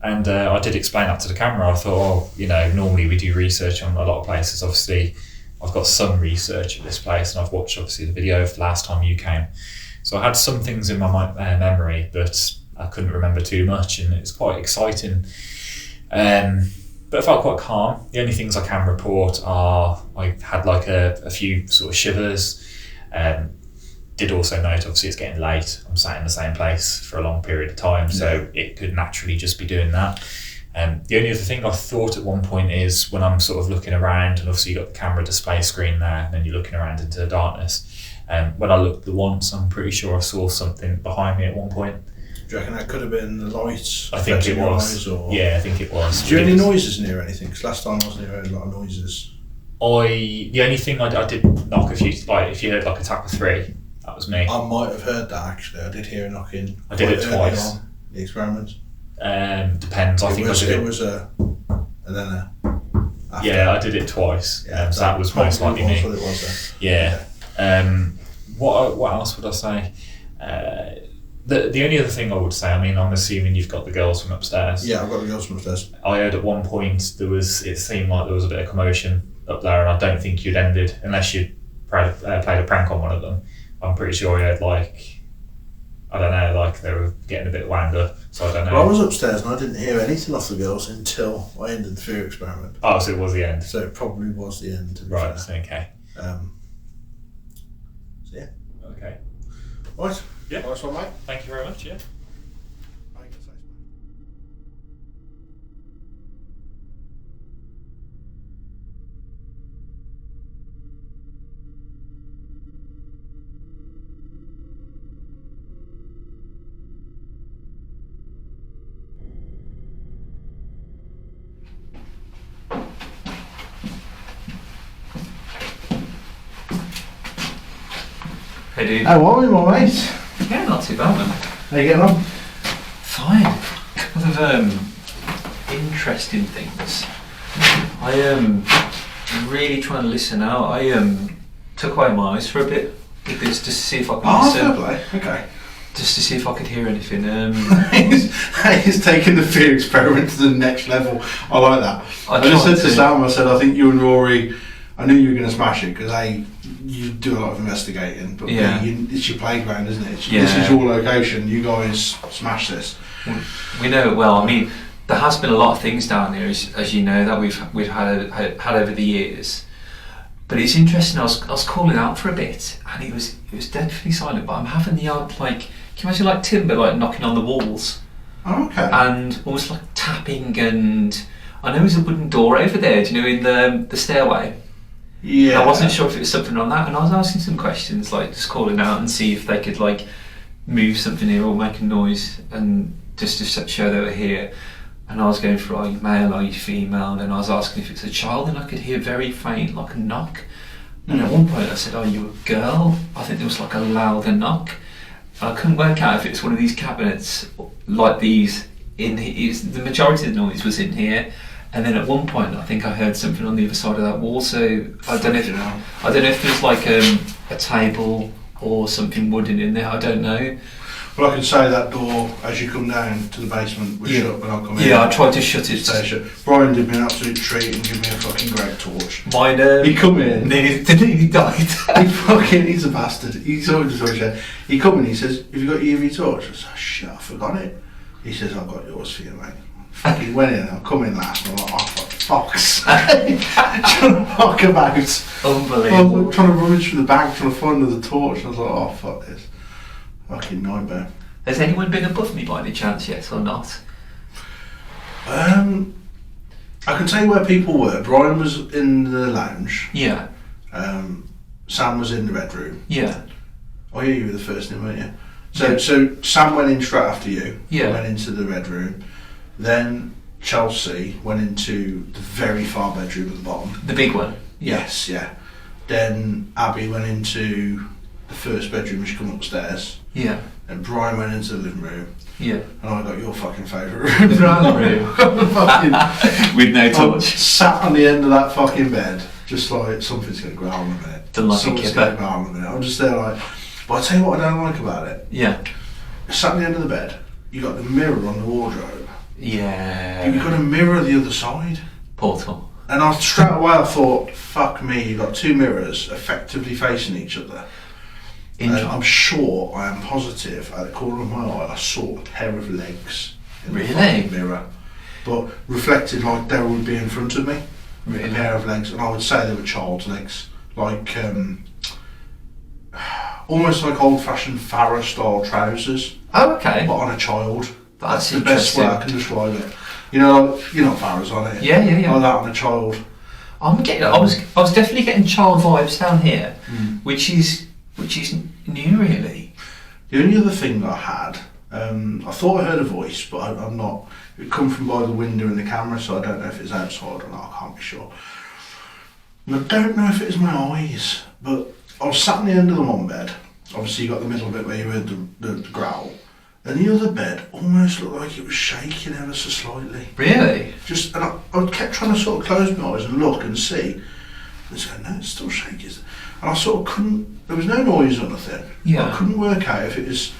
And I did explain that to the camera. I thought, normally we do research on a lot of places. Obviously, I've got some research at this place, and I've watched, obviously, the video of the last time you came. So I had some things in my memory, but I couldn't remember too much, and it was quite exciting. But I felt quite calm. The only things I can report are I had like a few sort of shivers. Did also note, obviously, it's getting late. I'm sat in the same place for a long period of time, so it could naturally just be doing that. The only other thing I thought at one point is when I'm sort of looking around, and obviously you've got the camera display screen there, and then you're looking around into the darkness. When I looked once, I'm pretty sure I saw something behind me at one point. Do you reckon that could have been the lights? I think it was. Yeah, I think it was. Did you hear any noises near anything? Because last time I wasn't hearing a lot of noises. The only thing I did knock a few, like if you heard like a tap of 3, that was me. I might have heard that actually. I did hear a knocking. I did it twice. On the experiment. Depends. I think I did it. It was a, and then a. After. Yeah, I did it twice. Yeah, so that was most likely me. What it was yeah. What else would I say? The only other thing I would say, I mean, I'm assuming you've got the girls from upstairs. Yeah, I've got the girls from upstairs. I heard at one point it seemed like there was a bit of commotion up there, and I don't think you'd ended unless you'd played a prank on one of them. I'm pretty sure I heard I don't know, like they were getting a bit wound up, so I don't know. Well, I was upstairs and I didn't hear anything off the girls until I ended the fear experiment. Oh, so it was the end. So it probably was the end. To be right. fair. Okay. So yeah. Okay. Right. Yeah. Nice one, mate. Thank you very much. Yeah. Hey dude. How are we, my mate? Yeah, not too bad, man. How you getting on? Fine. A couple of interesting things. I am really trying to listen out. I took away my eyes for a bit with this just to see if I could listen. Fair play. Okay. Just to see if I could hear anything. He's taking the fear experiment to the next level. I like that. I just said to Sam, I said, I think you and Rory, I knew you were going to smash it because you do a lot of investigating, but yeah. It's your playground, isn't it? Yeah. This is your location. You guys smash this. We know it well. I mean, there has been a lot of things down there, as you know, that we've had over the years. But it's interesting. I was calling out for a bit, and it was deadly silent. But I'm having the odd, like, can you imagine like timber like knocking on the walls? Oh, okay. And almost like tapping, and I know there's a wooden door over there, do you know, in the stairway. Yeah. And I wasn't sure if it was something on that, and I was asking some questions, like just calling out and see if they could like move something here or make a noise, and just to show they were here. And I was going for, are you male, are you female? And then I was asking if it's a child, and I could hear very faint, like a knock. And at one point I said, are you a girl? I think there was like a louder knock. And I couldn't work out if it was one of these cabinets like these. The majority of the noise was in here. And then at one point I think I heard something on the other side of that wall. So I don't know if there's like a table or something wooden in there. I don't know. Well, I can say that door as you come down to the basement was shut when I come in. Yeah, I tried to shut it. Stay shut. Brian did me an absolute treat and gave me a fucking great torch. Mine, he come in. Nearly died. He's a bastard. He's always just he come in. He says, "Have you got your UV torch?" I said, "Oh, shit, I forgot it." He says, "I've got yours for you, mate." Fucking went in. I come in last. And I'm like, "Oh, for fuck's sake!" Trying to fuck about. Unbelievable. I was trying to rummage through the bag, trying to find another torch. I was like, "Oh, fuck this." Fucking nightmare. Has anyone been above me by any chance, yes or not? I can tell you where people were. Brian was in the lounge. Yeah. Sam was in the bedroom. Yeah. Oh yeah, you were the first in, weren't you? So Sam went in straight after you. Yeah. Went into the red room. Then Chelsea went into the very far bedroom at the bottom. The big one? Yes, yeah. Then Abby went into the first bedroom and she come upstairs. Yeah. And Brian went into the living room. Yeah. And I got your fucking favourite room. The brown room. With no torch. Sat on the end of that fucking bed, just like something's going to growl in a minute. Done like something's a going to kipper. growl in a minute. I'm just there like, but I'll tell you what I don't like about it. Yeah. Sat on the end of the bed, you got the mirror on the wardrobe. Yeah. You've got a mirror the other side. Portal. And straight away I thought, fuck me, you've got two mirrors effectively facing each other. And I'm sure, I am positive, at the corner of my eye, I saw a pair of legs in the fucking mirror. But reflected like they would be in front of me. Really? A pair of legs, and I would say they were child's legs. Like, almost like old-fashioned Farrah style trousers. Oh, okay. But on a child. That's the best way I can describe it. You know Farrah's on it. Yeah. Like that on a child. I was definitely getting child vibes down here, which is new, really. The only other thing that I had, I thought I heard a voice, but I'm not. It come from by the window in the camera, so I don't know if it's outside or not. I can't be sure. And I don't know if it was my eyes, but I was sat on the end of the one bed. Obviously, you got the middle bit where you heard the growl, and the other bed almost looked like it was shaking ever so slightly. Really? And I kept trying to sort of close my eyes and look and see. And so, no, it's still shaking. And I sort of couldn't. There was no noise or nothing. Yeah. I couldn't work out if it was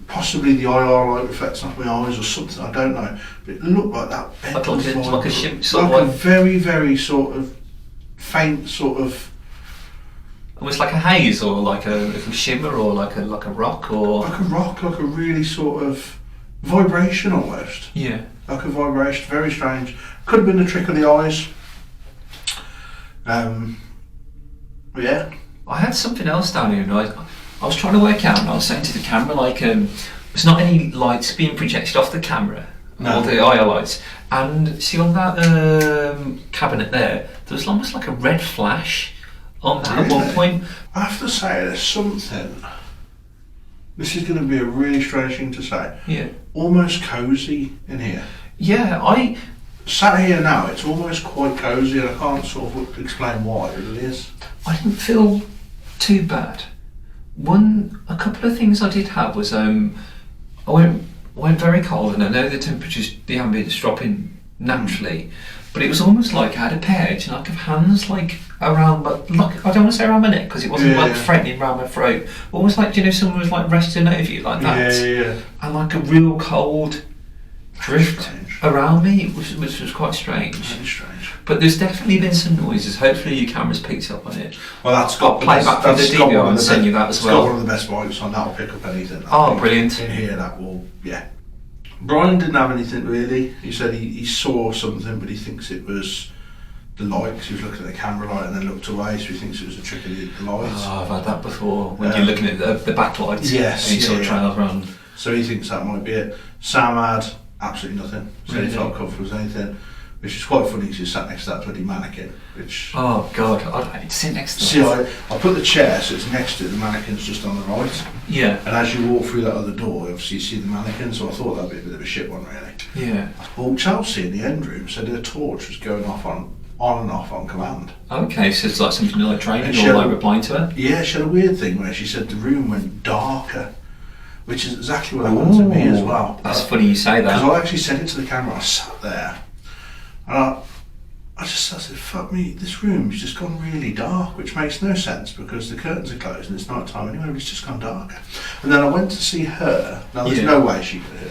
possibly the IR light reflecting off my eyes or something. I don't know. But it looked like that bed was like a shim, sort like of a very, very sort of faint sort of. Almost like a haze, or like a shimmer, or like a rock, or like a rock, like a really sort of vibration almost. Yeah. Like a vibration, very strange. Could have been the trick of the eyes. Yeah. I had something else down here, and I was trying to work out, and I was saying to the camera, like, there's not any lights being projected off the camera, No. or the IR lights. And see on that cabinet there was almost like a red flash on that at one point. I have to say, there's something. This is going to be a really strange thing to say. Yeah. Almost cosy in here. Yeah, I Sat here now, it's almost quite cosy, and I can't sort of explain why it really is. I didn't feel too bad. A couple of things I did have was I went very cold, and I know the ambience dropping naturally, but it was almost like I had a pair of hands like around, but like I don't want to say around my neck because it wasn't like threatening around my throat, but almost like someone was like resting over you like that, Yeah. and like a real cold drift around me, which was quite strange. Very strange. But there's definitely been some noises. Hopefully your camera's picked up on it. Well, that's got I'll play back from the DVR and send you that as well. It's got one of the best mics on, that'll pick up anything. Oh, brilliant. In here, that will, yeah. Brian didn't have anything really. He said he saw something, but he thinks it was the light, 'cause he was looking at the camera light and then looked away, so he thinks it was a trick of the lights. Oh, I've had that before, when you're looking at the backlights. Yes, and you sort of yeah. trail around. So he thinks that might be it. Sam had absolutely nothing. So Really? he felt comfortable with anything. Which is quite funny because he sat next to that bloody mannequin. Which Oh God, I'd sit next to see, it. I put the chair so it's next to it. The mannequin's just on the right. Yeah, And as you walk through that other door, obviously you see the mannequin. So I thought that'd be a bit of a shit one, really. yeah. Well, Chelsea in the end room said her torch was going off on and off on command. Okay, so it's like something like training And or she'll- like replying to her. Yeah, she had a weird thing where she said the room went darker, which is exactly what happened to me as well. That's funny you say Because that. I actually said it to the camera. I sat there, and I said, fuck me, this room's just gone really dark, which makes no sense because the curtains are closed and it's night time anyway, but it's just gone darker. And then I went to see her. Now, there's Yeah. no way she could have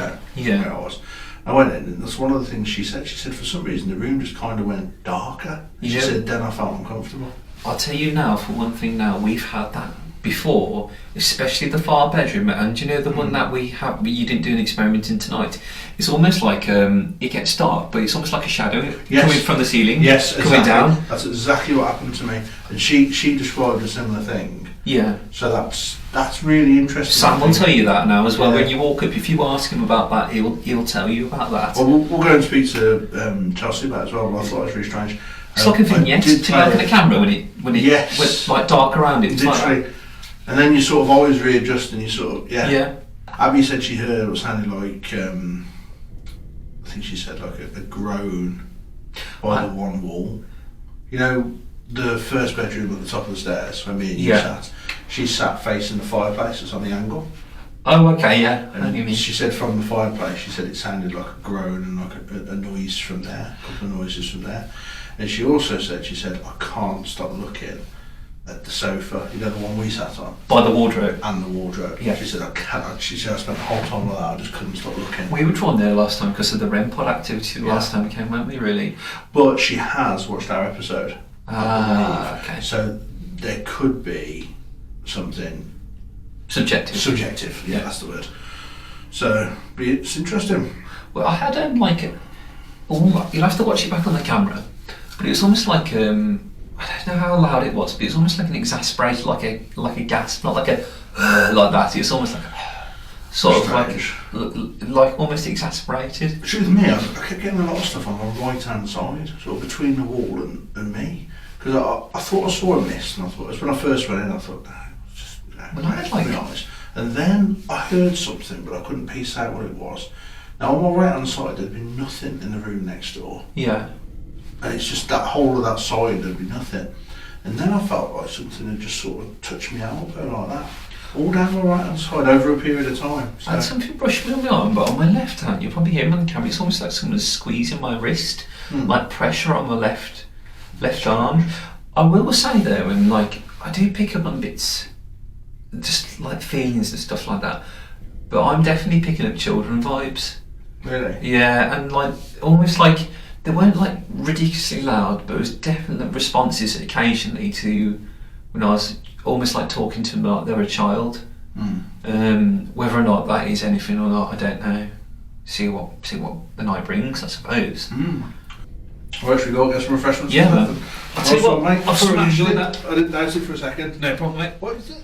heard, Yeah. where I was. I went in, and that's one of the things she said. She said, for some reason, the room just kind of went darker. She Yeah. said, then I felt uncomfortable. I'll tell you now, for one thing now, we've had that before, especially the far bedroom, and you know the one that we have, you didn't do an experiment in tonight, it's almost like, it gets dark, but it's almost like a shadow Yes. coming from the ceiling, Yes, coming exactly. down. That's exactly what happened to me. And she described a similar thing. Yeah. So that's really interesting. Sam will tell you that now as well. Yeah. When you walk up, if you ask him about that, he'll tell you about that. Well, we'll go and speak to Chelsea about it as well, but I thought it was really strange. It's like a vignette. did Do you like play in the camera when it Yes. went like dark around it? It's like Literally. that. And then you sort of always readjust and you sort of, Yeah. Abby said she heard what sounded like, I think she said like a groan by the one wall. You know, the first bedroom at the top of the stairs where me and you Yeah. sat, she sat facing the fireplace, it's on the angle. Oh, okay, yeah. I know what you And mean. she said from the fireplace, she said it sounded like a groan and like a noise from there, a couple of noises from there. And she also said, I can't stop looking at the sofa, you know, the one we sat on, By the wardrobe. and the wardrobe. Yeah. She said, she said, I spent the whole time like that, I just couldn't stop looking. We were drawn there last time because of the REM pod activity the Yeah. last time we came, weren't we, really? But she has watched our episode. I Ah, believe. okay. So there could be something Subjective. subjective, yeah, Yeah. that's the word. So, but it's interesting. Well, I had you'll have to watch it back on the camera, but it was almost like I don't know how loud it was, but it was almost like an exasperated, like a gasp, not like a like that. It was almost like a, sort Strange. of like almost exasperated. Truth of me, I kept getting a lot of stuff on the right hand side, sort of between the wall and me. Because I thought I saw a mist, and I thought, when I first went in, I thought, no, it's just, Well, I had like- to be honest. And then I heard something, but I couldn't piece out what it was. Now, on my right hand side, there'd been nothing in the room next door. Yeah. And it's just that whole of that side, there'd be nothing. And then I felt like something had just sort of touched me out like that. All down my right hand side over a period of time. I had So, something brush me on my arm, but on my left hand, you'll probably hear me on the camera, it's almost like someone's squeezing my wrist, like pressure on my left arm. I will say though, and like, I do pick up on bits, just like feelings and stuff like that, but I'm definitely picking up children vibes. really? Yeah, and like, almost like, they weren't like ridiculously loud, but it was definite responses occasionally to when I was almost like talking to them like they were a child. Whether or not that is anything or not, I don't know. See what the night brings, I suppose. Right, should we go get some refreshments? Yeah, man. I'll tell you what, mate. I thoroughly Smashed enjoyed it. that. I didn't notice it for a second. No problem, mate. What is it?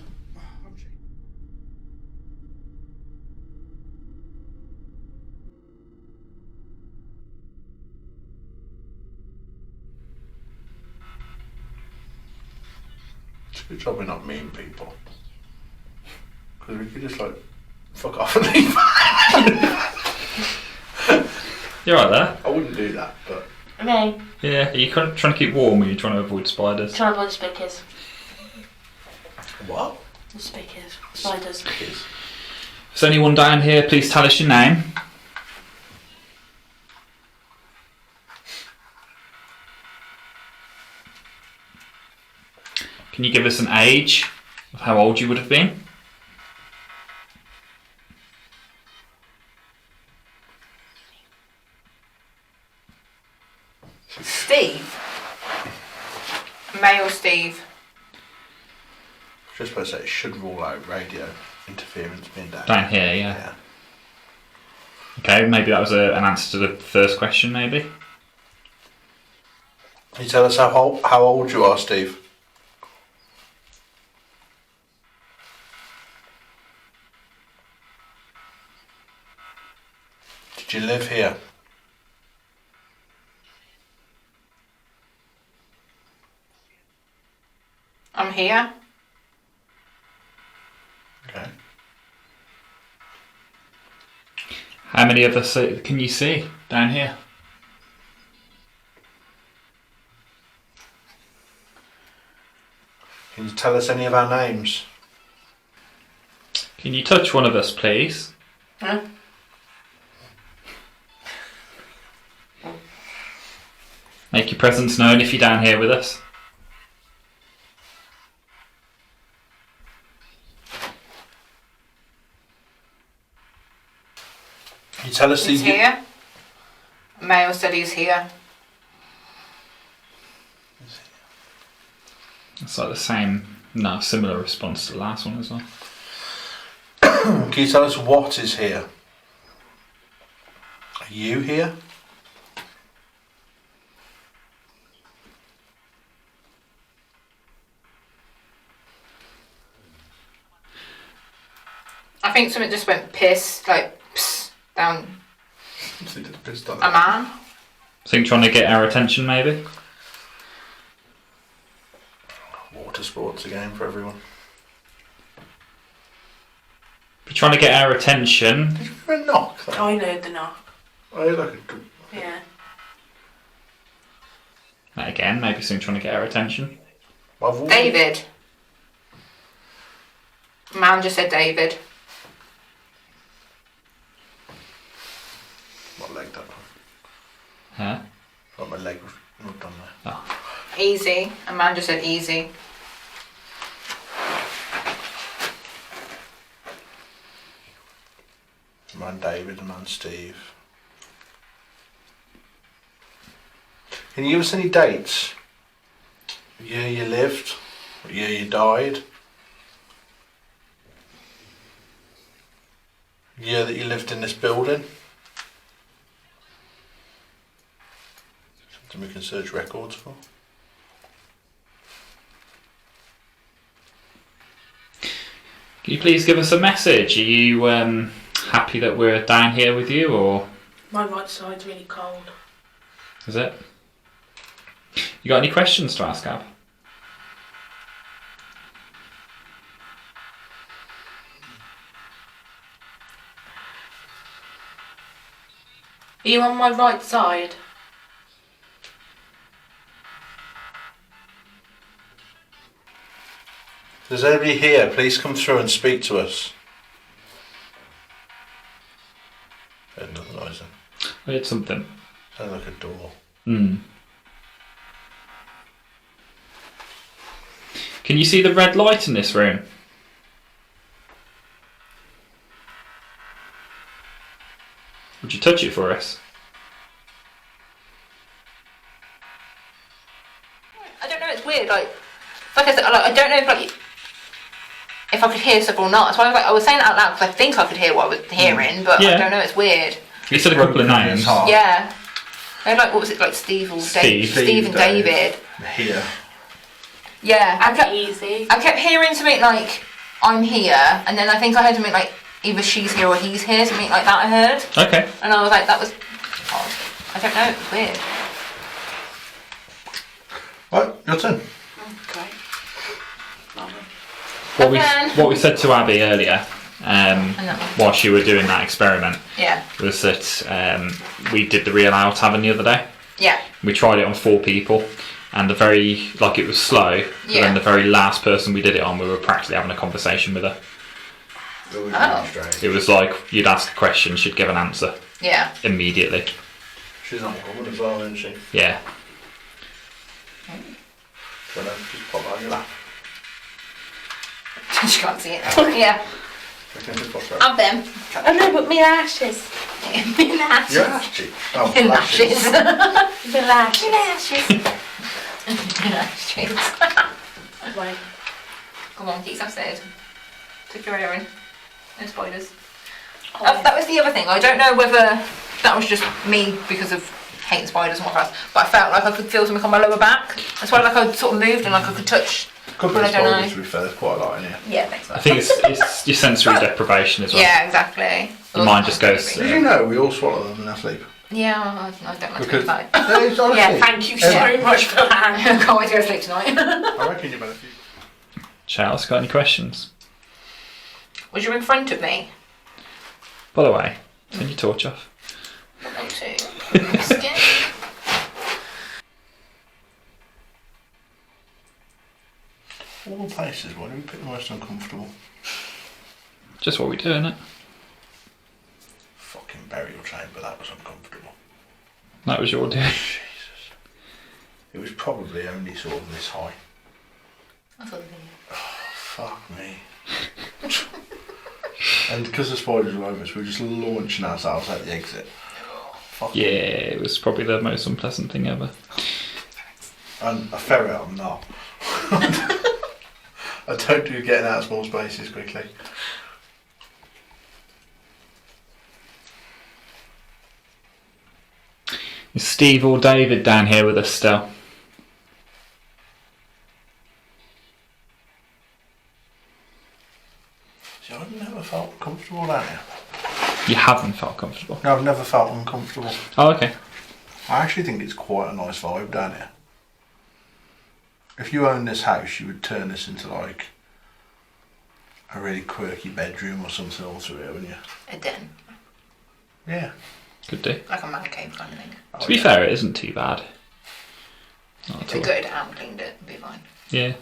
Good job we're not mean people. Because we could just like fuck off and leave. You're right there. I wouldn't do that, but No, Yeah. Are you kind of trying to keep warm or are you trying to avoid spiders? try and avoid spickers. what? The spickers. Spiders. If there's anyone down here, please tell us your name. Can you give us an age of how old you would have been? Steve. Male Steve. Just supposed to say it should rule out radio interference being down. Down here, yeah. Okay, maybe that was an answer to the first question, maybe. Can you tell us how old you are, Steve? Do you live here? I'm here. Okay. How many of us can you see down here? Can you tell us any of our names? Can you touch one of us, please? Huh? Make your presence known if you're down here with us. Can you tell us He's here. Male said he's here. It's like the same, no, similar response to the last one as well. Can you tell us what is here? Are you here? I think something just went piss, like pss, down a man. Think trying to get our attention, maybe? Water sports again for everyone. We're trying to get our attention. Did you hear a knock? Then? I know the knock. Oh, like a... Yeah. Again, maybe something trying to get our attention. David. Man just said David. My leg that one. Huh? Got my leg rubbed on there. Oh. Easy. A man just said easy. A man David, a man Steve. Can you give us any dates? The year you lived? The year you died? The year that you lived in this building? Something we can search records for. Can you please give us a message? Are you happy that we're down here with you, or My right side's really cold. is it? You got any questions to ask, Ab? Are you on my right side? If there's anybody here, please come through and speak to us. Heard another noise then. I heard something. Sounded like a door. Can you see the red light in this room? Would you touch it for us? I don't know, it's weird, like I said, I don't know if I could hear stuff or not. That's why I was saying it out loud because I think I could hear what I was hearing, but Yeah. I don't know, it's weird. You said a couple of names. Yeah. I like, what was it, like Steve or Steve. Steve and David. Here. Yeah. Easy. I kept hearing something like, I'm here, and then I think I heard something like, either she's here or he's here, something like that I heard. Okay. And I was like, that was odd. I don't know, it was weird. Right, your turn. Okay. What we said to Abby earlier, while she were doing that experiment, Yeah. was that we did the real hour tavern the other day. Yeah. We tried it on 4 people, and it was slow. But Yeah. then the very last person we did it on, we were practically having a conversation with her. Oh. It was like you'd ask a question, she'd give an answer Yeah. immediately. She's not a woman as well, isn't she? Yeah. So no, just pop that on your lap. She can't see it. Yeah. Okay, just pop that. Have them. Oh no, but me lashes. Me lashes. Your ass cheek. Oh, Me lashes. The lashes. Me lashes. Me lashes. Right. Come on, keep upstairs. Take your hair in. No spiders. Oh, That was the other thing. I don't know whether that was just me because of hating spiders and whatnot, but I felt like I could feel something on my lower back. That's why, like, I sort of moved and like I could touch. Could be But I don't spiders, know. to be fair, there's quite a lot in here. Yeah, thanks. I think it's your sensory deprivation as well. Yeah, exactly. The mind just goes. Did you know we all swallow them in our sleep? Yeah, I don't like to Because think about it. it's honestly, Yeah, thank you so much for that. I can't wait to go to sleep tonight. I reckon you better. Charles, got any questions? Was you in front of me? By the way, turn your torch off. I want to. I'm scared. All the places, why do we pick the most uncomfortable? Just what we do, innit? Fucking burial chamber, that was uncomfortable. That was your day. Jesus. It was probably only sort of this high. I thought Fuck me. And because the spiders were over us, we were just launching ourselves out the exit. Fuck. Yeah, it was probably the most unpleasant thing ever. And a ferret, I'm not. I don't do getting out of small spaces quickly. Is Steve or David down here with us still? See, I've never felt comfortable down here. You haven't felt comfortable? No, I've never felt uncomfortable. Oh, okay. I actually think it's quite a nice vibe down here. If you owned this house, you would turn this into like a really quirky bedroom or something all through it, wouldn't you? a den. Yeah. Could do. Like a man cave kind of thing. To be fair, it isn't too bad. Not If at they all. good and cleaned it, it'd be fine. Yeah.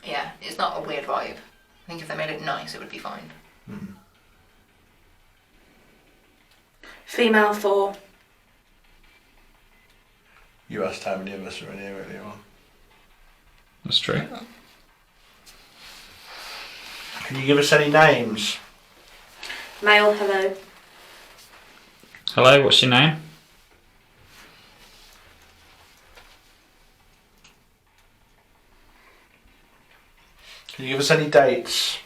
Yeah, it's not a weird vibe. I think if they made it nice, it would be fine. Female 4. You asked how many of us are in here earlier on. That's true. Can you give us any names? Male, hello. Hello, what's your name? Can you give us any dates?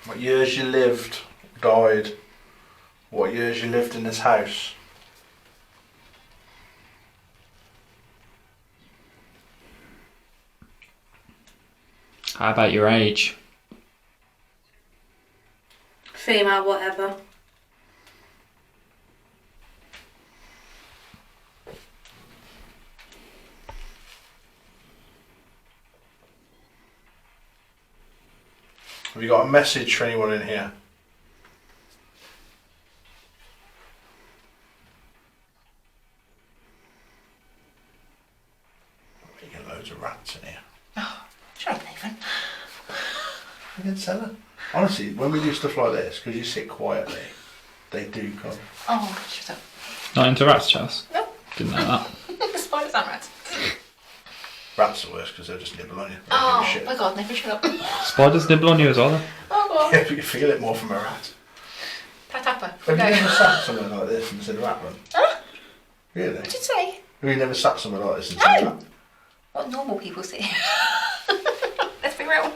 What years you lived, died? What years you lived in this house? How about your age? Female, whatever. Have you got a message for anyone in here? You get loads of rats in here. Shut up, Nathan. I didn't tell her. Honestly, when we do stuff like this, because you sit quietly, they do come. Oh, shut up. Not into rats, Charles? No. Didn't know that. Spiders and rats. Rats are worse because they'll just nibble on you. They don't Oh give a shit. my god, Nathan, shut up. Spiders nibble on you as well then? Oh god. Yeah, but you feel it more from a rat. Patappa. Have you Okay. never sat somewhere like this and seen a rat run? Huh? Really? What did you say? Have you never sat somewhere like this and seen a No. rat? What normal people see. Let's be real.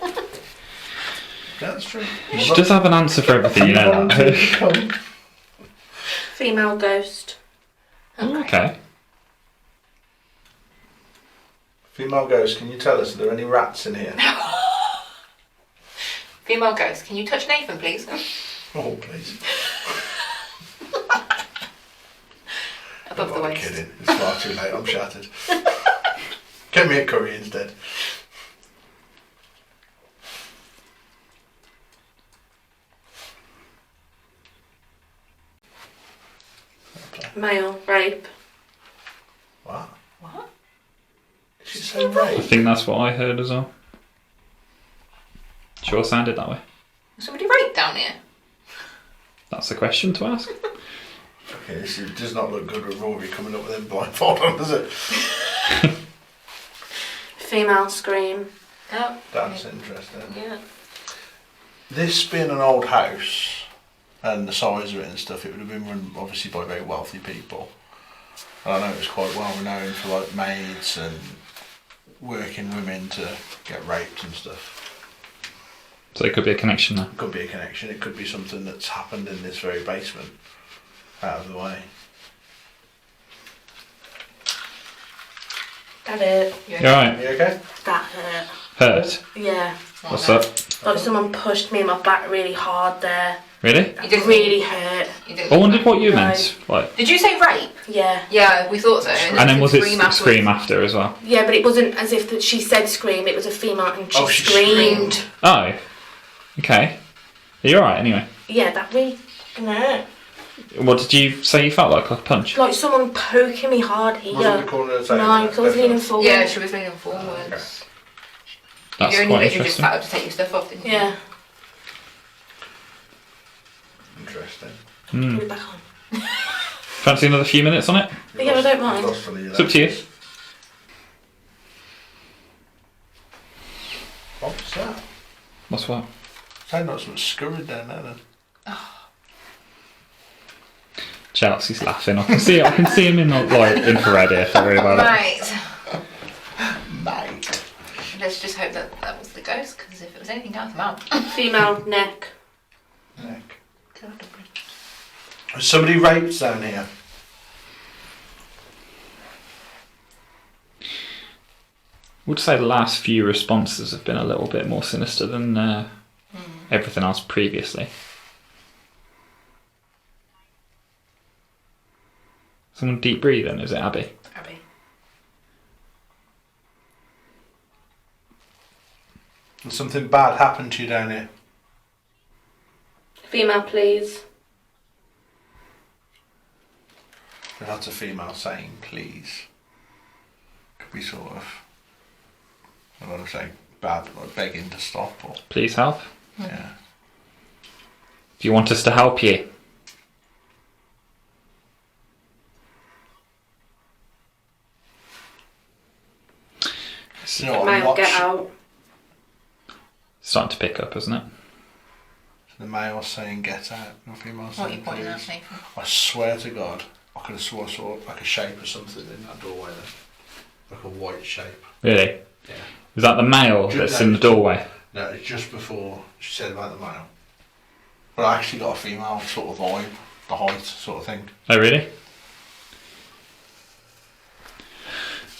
That's true. She does have an answer for everything, you know that. Female ghost. Okay. Female ghost, can you tell us, are there any rats in here? Female ghost, can you touch Nathan, please? Oh, please. Above the I'm waist. kidding. It's far too late. I'm shattered. Get me a curry instead. Male, rape. What? What? Did she say I rape? think that's what I heard as well. Sure sounded that way. Somebody raped down here? That's a question to ask. Okay, this does not look good with Rory coming up with him blindfold on, does it? Female scream. Oh. That's interesting. Yeah. This being an old house and the size of it and stuff, it would have been run obviously by very wealthy people. And I know it was quite well renowned for like maids and working women to get raped and stuff. So it could be a connection there. It could be a connection, it could be something that's happened in this very basement, out of the way. That it. You You alright? You okay? That hurt. Hurt? Yeah. What's up? Like someone pushed me in my back really hard there. Really? You It didn't really hurt. You didn't I wondered what you No. meant. Like, Did you say rape? Yeah. Yeah, we thought so. and then was it scream after as well? Yeah, but it wasn't as if that she said scream. It was a female and she, she screamed. screamed. Oh. Okay. Are you alright anyway? Yeah, that really hurt. What did you say you felt like a punch? Like someone poking me hard here. Was it the corner of the table? No, because I was leaning forward. Yeah, she was leaning forwards. That's You only quite literally just interesting. sat up to take your stuff off, didn't you? Yeah. Interesting. Put it back on. Fancy another few minutes on it? Yeah, I don't mind. It's up to you. What's that? What's what? Sound like something scurried down there then. Chelsea's laughing. I can see him in like infrared here. Don't worry about it. Right. Mate. Let's just hope that that was the ghost, because if it was anything else, I'm out. Female neck. Neck. Was somebody raped down here? Would say the last few responses have been a little bit more sinister than everything else previously. Someone deep breathing, is it Abby? Abby. And something bad happened to you down here? Female, please. That's a female saying please. Could be sort of, I don't want to say bad, like begging to stop or, Please help. yeah. Do you want us to help you? You know what, Male, get out. Starting to pick up, isn't it? The male saying get out, the female What are you saying pointing at, please. Nathan? I swear to God, I could have swore I saw like a shape or something in that doorway there. Like a white shape. Really? Yeah. Is that the male that's in the doorway? No, it's just before she said about the male. But I actually got a female sort of vibe, the height sort of thing. Oh, really?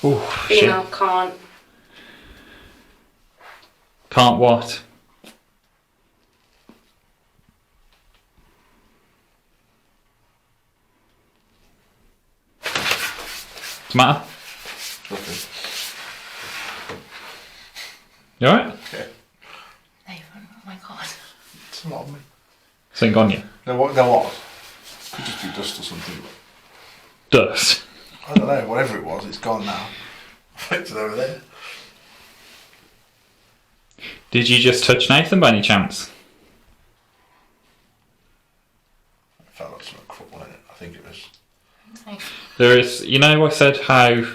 Oh, shit. Female can't. Can't what? What's the matter? Nothing. You alright? Yeah. Nathan, oh my god. It's not on me. Something on you? There was. Could just be dust or something. Dust. I don't know, whatever it was, it's gone now. I flicked it over there. Did you just touch Nathan by any chance? It felt like something crawling in it. I think it was. There is, you know, I said how. Yeah,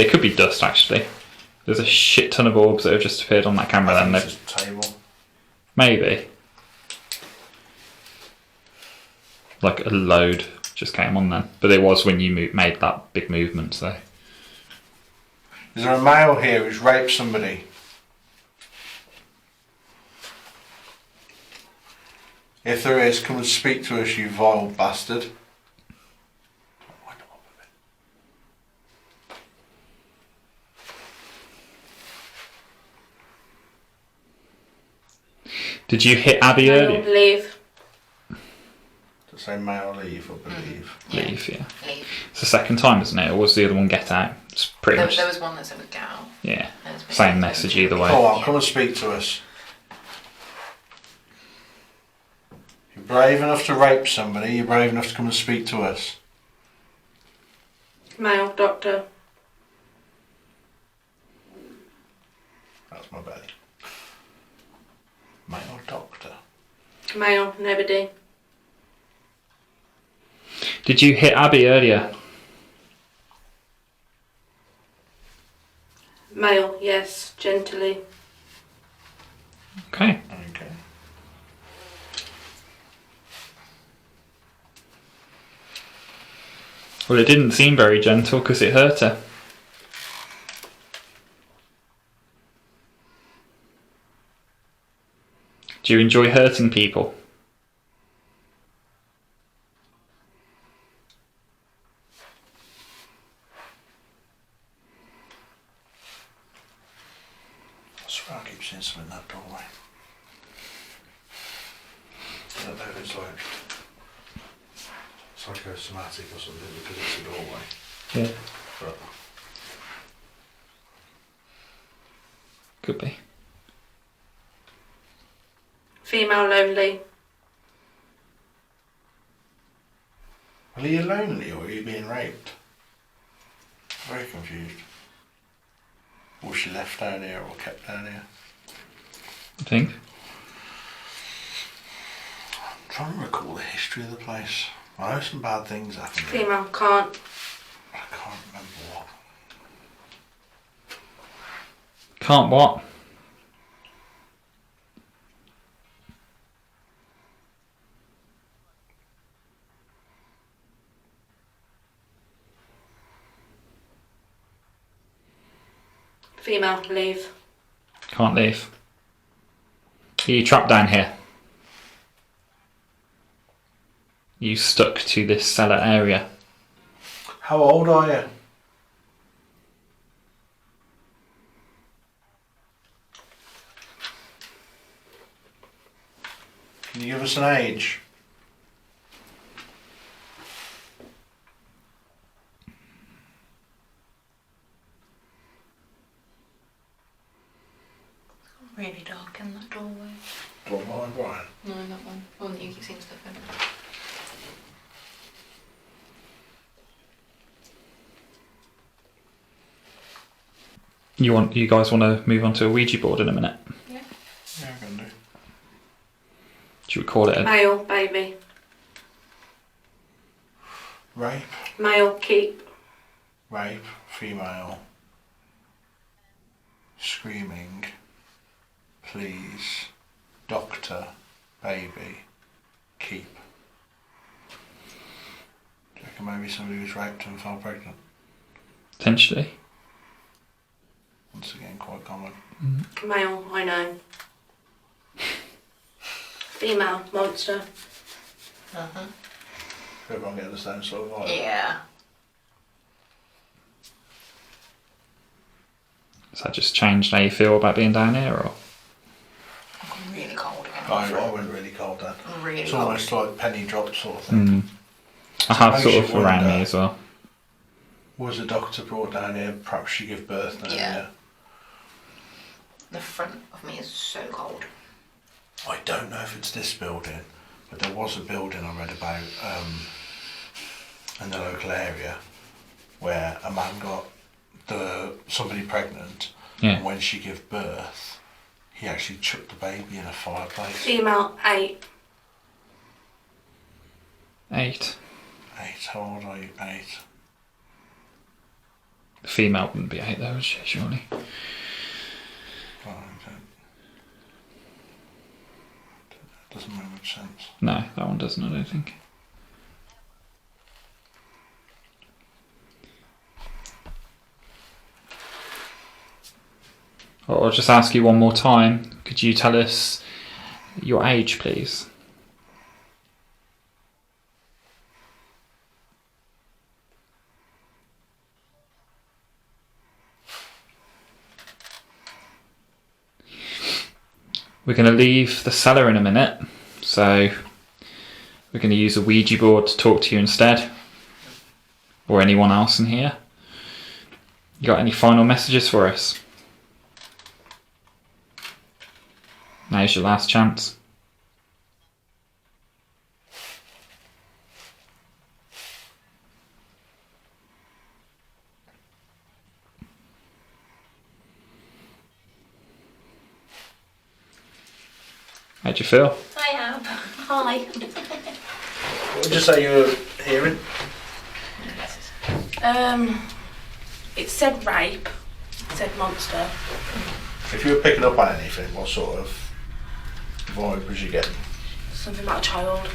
it could be dust actually. There's a shit ton of orbs that have just appeared on that camera I then. think it's just a table. Maybe. Like a load just came on then. But it was when you made that big movement, so. Is there a male here who's raped somebody? If there is, come and speak to us, you vile bastard. Did you hit Abby Male, earlier? leave. To say male leave, I believe. Leave, yeah. Leave. It's the second time, isn't it? Or was the other one get out? It's pretty There, much. there was one that said with gal. Yeah. There was Same message either way. Go on, come and speak to us. You're brave enough to rape somebody, you're brave enough to come and speak to us. Male, doctor. That's my belly. Male doctor. Male, nobody. Did you hit Abby earlier? Male, yes, gently. Okay. Okay. Well, it didn't seem very gentle because it hurt her. Do you enjoy hurting people? I swear I keep keep seeing something in that doorway. I don't know if it's like psychosomatic or something because it's a doorway. Yeah. But Could be. Female lonely. are you lonely or are you being raped? Very confused. Was she left down here or kept down here? I think. I'm trying to recall the history of the place. I know some bad things happened here. Female can't. I can't remember what. Can't what? Female leave. Can't leave. Are you trapped down here? You stuck to this cellar area. How old are you? Can you give us an age? Really dark in that doorway. Don't mind, Brian. No, that one. One that you keep seeing stuff in. You guys want to move on to a Ouija board in a minute? Yeah, I can do. Should we call it a Male baby. Rape, Male keep. rape, female. Screaming. Please. Doctor, baby, keep. Do you reckon maybe somebody was raped and fell pregnant? potentially? Once again, quite common. Male, I know. Female, monster. Uh-huh. Everyone getting the same sort of vibe. Yeah. Has that just changed how you feel about being down here, or? I'm really cold again. I went really cold then. I'm really It's cold. almost like penny drop sort of thing. I have makes sort you of around wonder. me as well. Was a doctor brought down here? Perhaps she gave birth down Yeah. here. The front of me is so cold. I don't know if it's this building, but there was a building I read about in the local area where a man got somebody pregnant, Yeah. and when she gave birth, he actually chucked the baby in a fireplace. Female, 8. 8. 8. How old are you? 8. The female wouldn't be 8 though, would she, surely? Right, okay. Doesn't make much sense. No, that one doesn't, I don't think. I'll just ask you one more time. Could you tell us your age, please? We're going to leave the cellar in a minute, so we're going to use a Ouija board to talk to you instead, or anyone else in here. You got any final messages for us? Now's your last chance. How'd you feel? I am. Hi. What would you say you were hearing? It said rape. It said monster. If you were picking up on anything, what sort of vibe was you getting? Something about a child.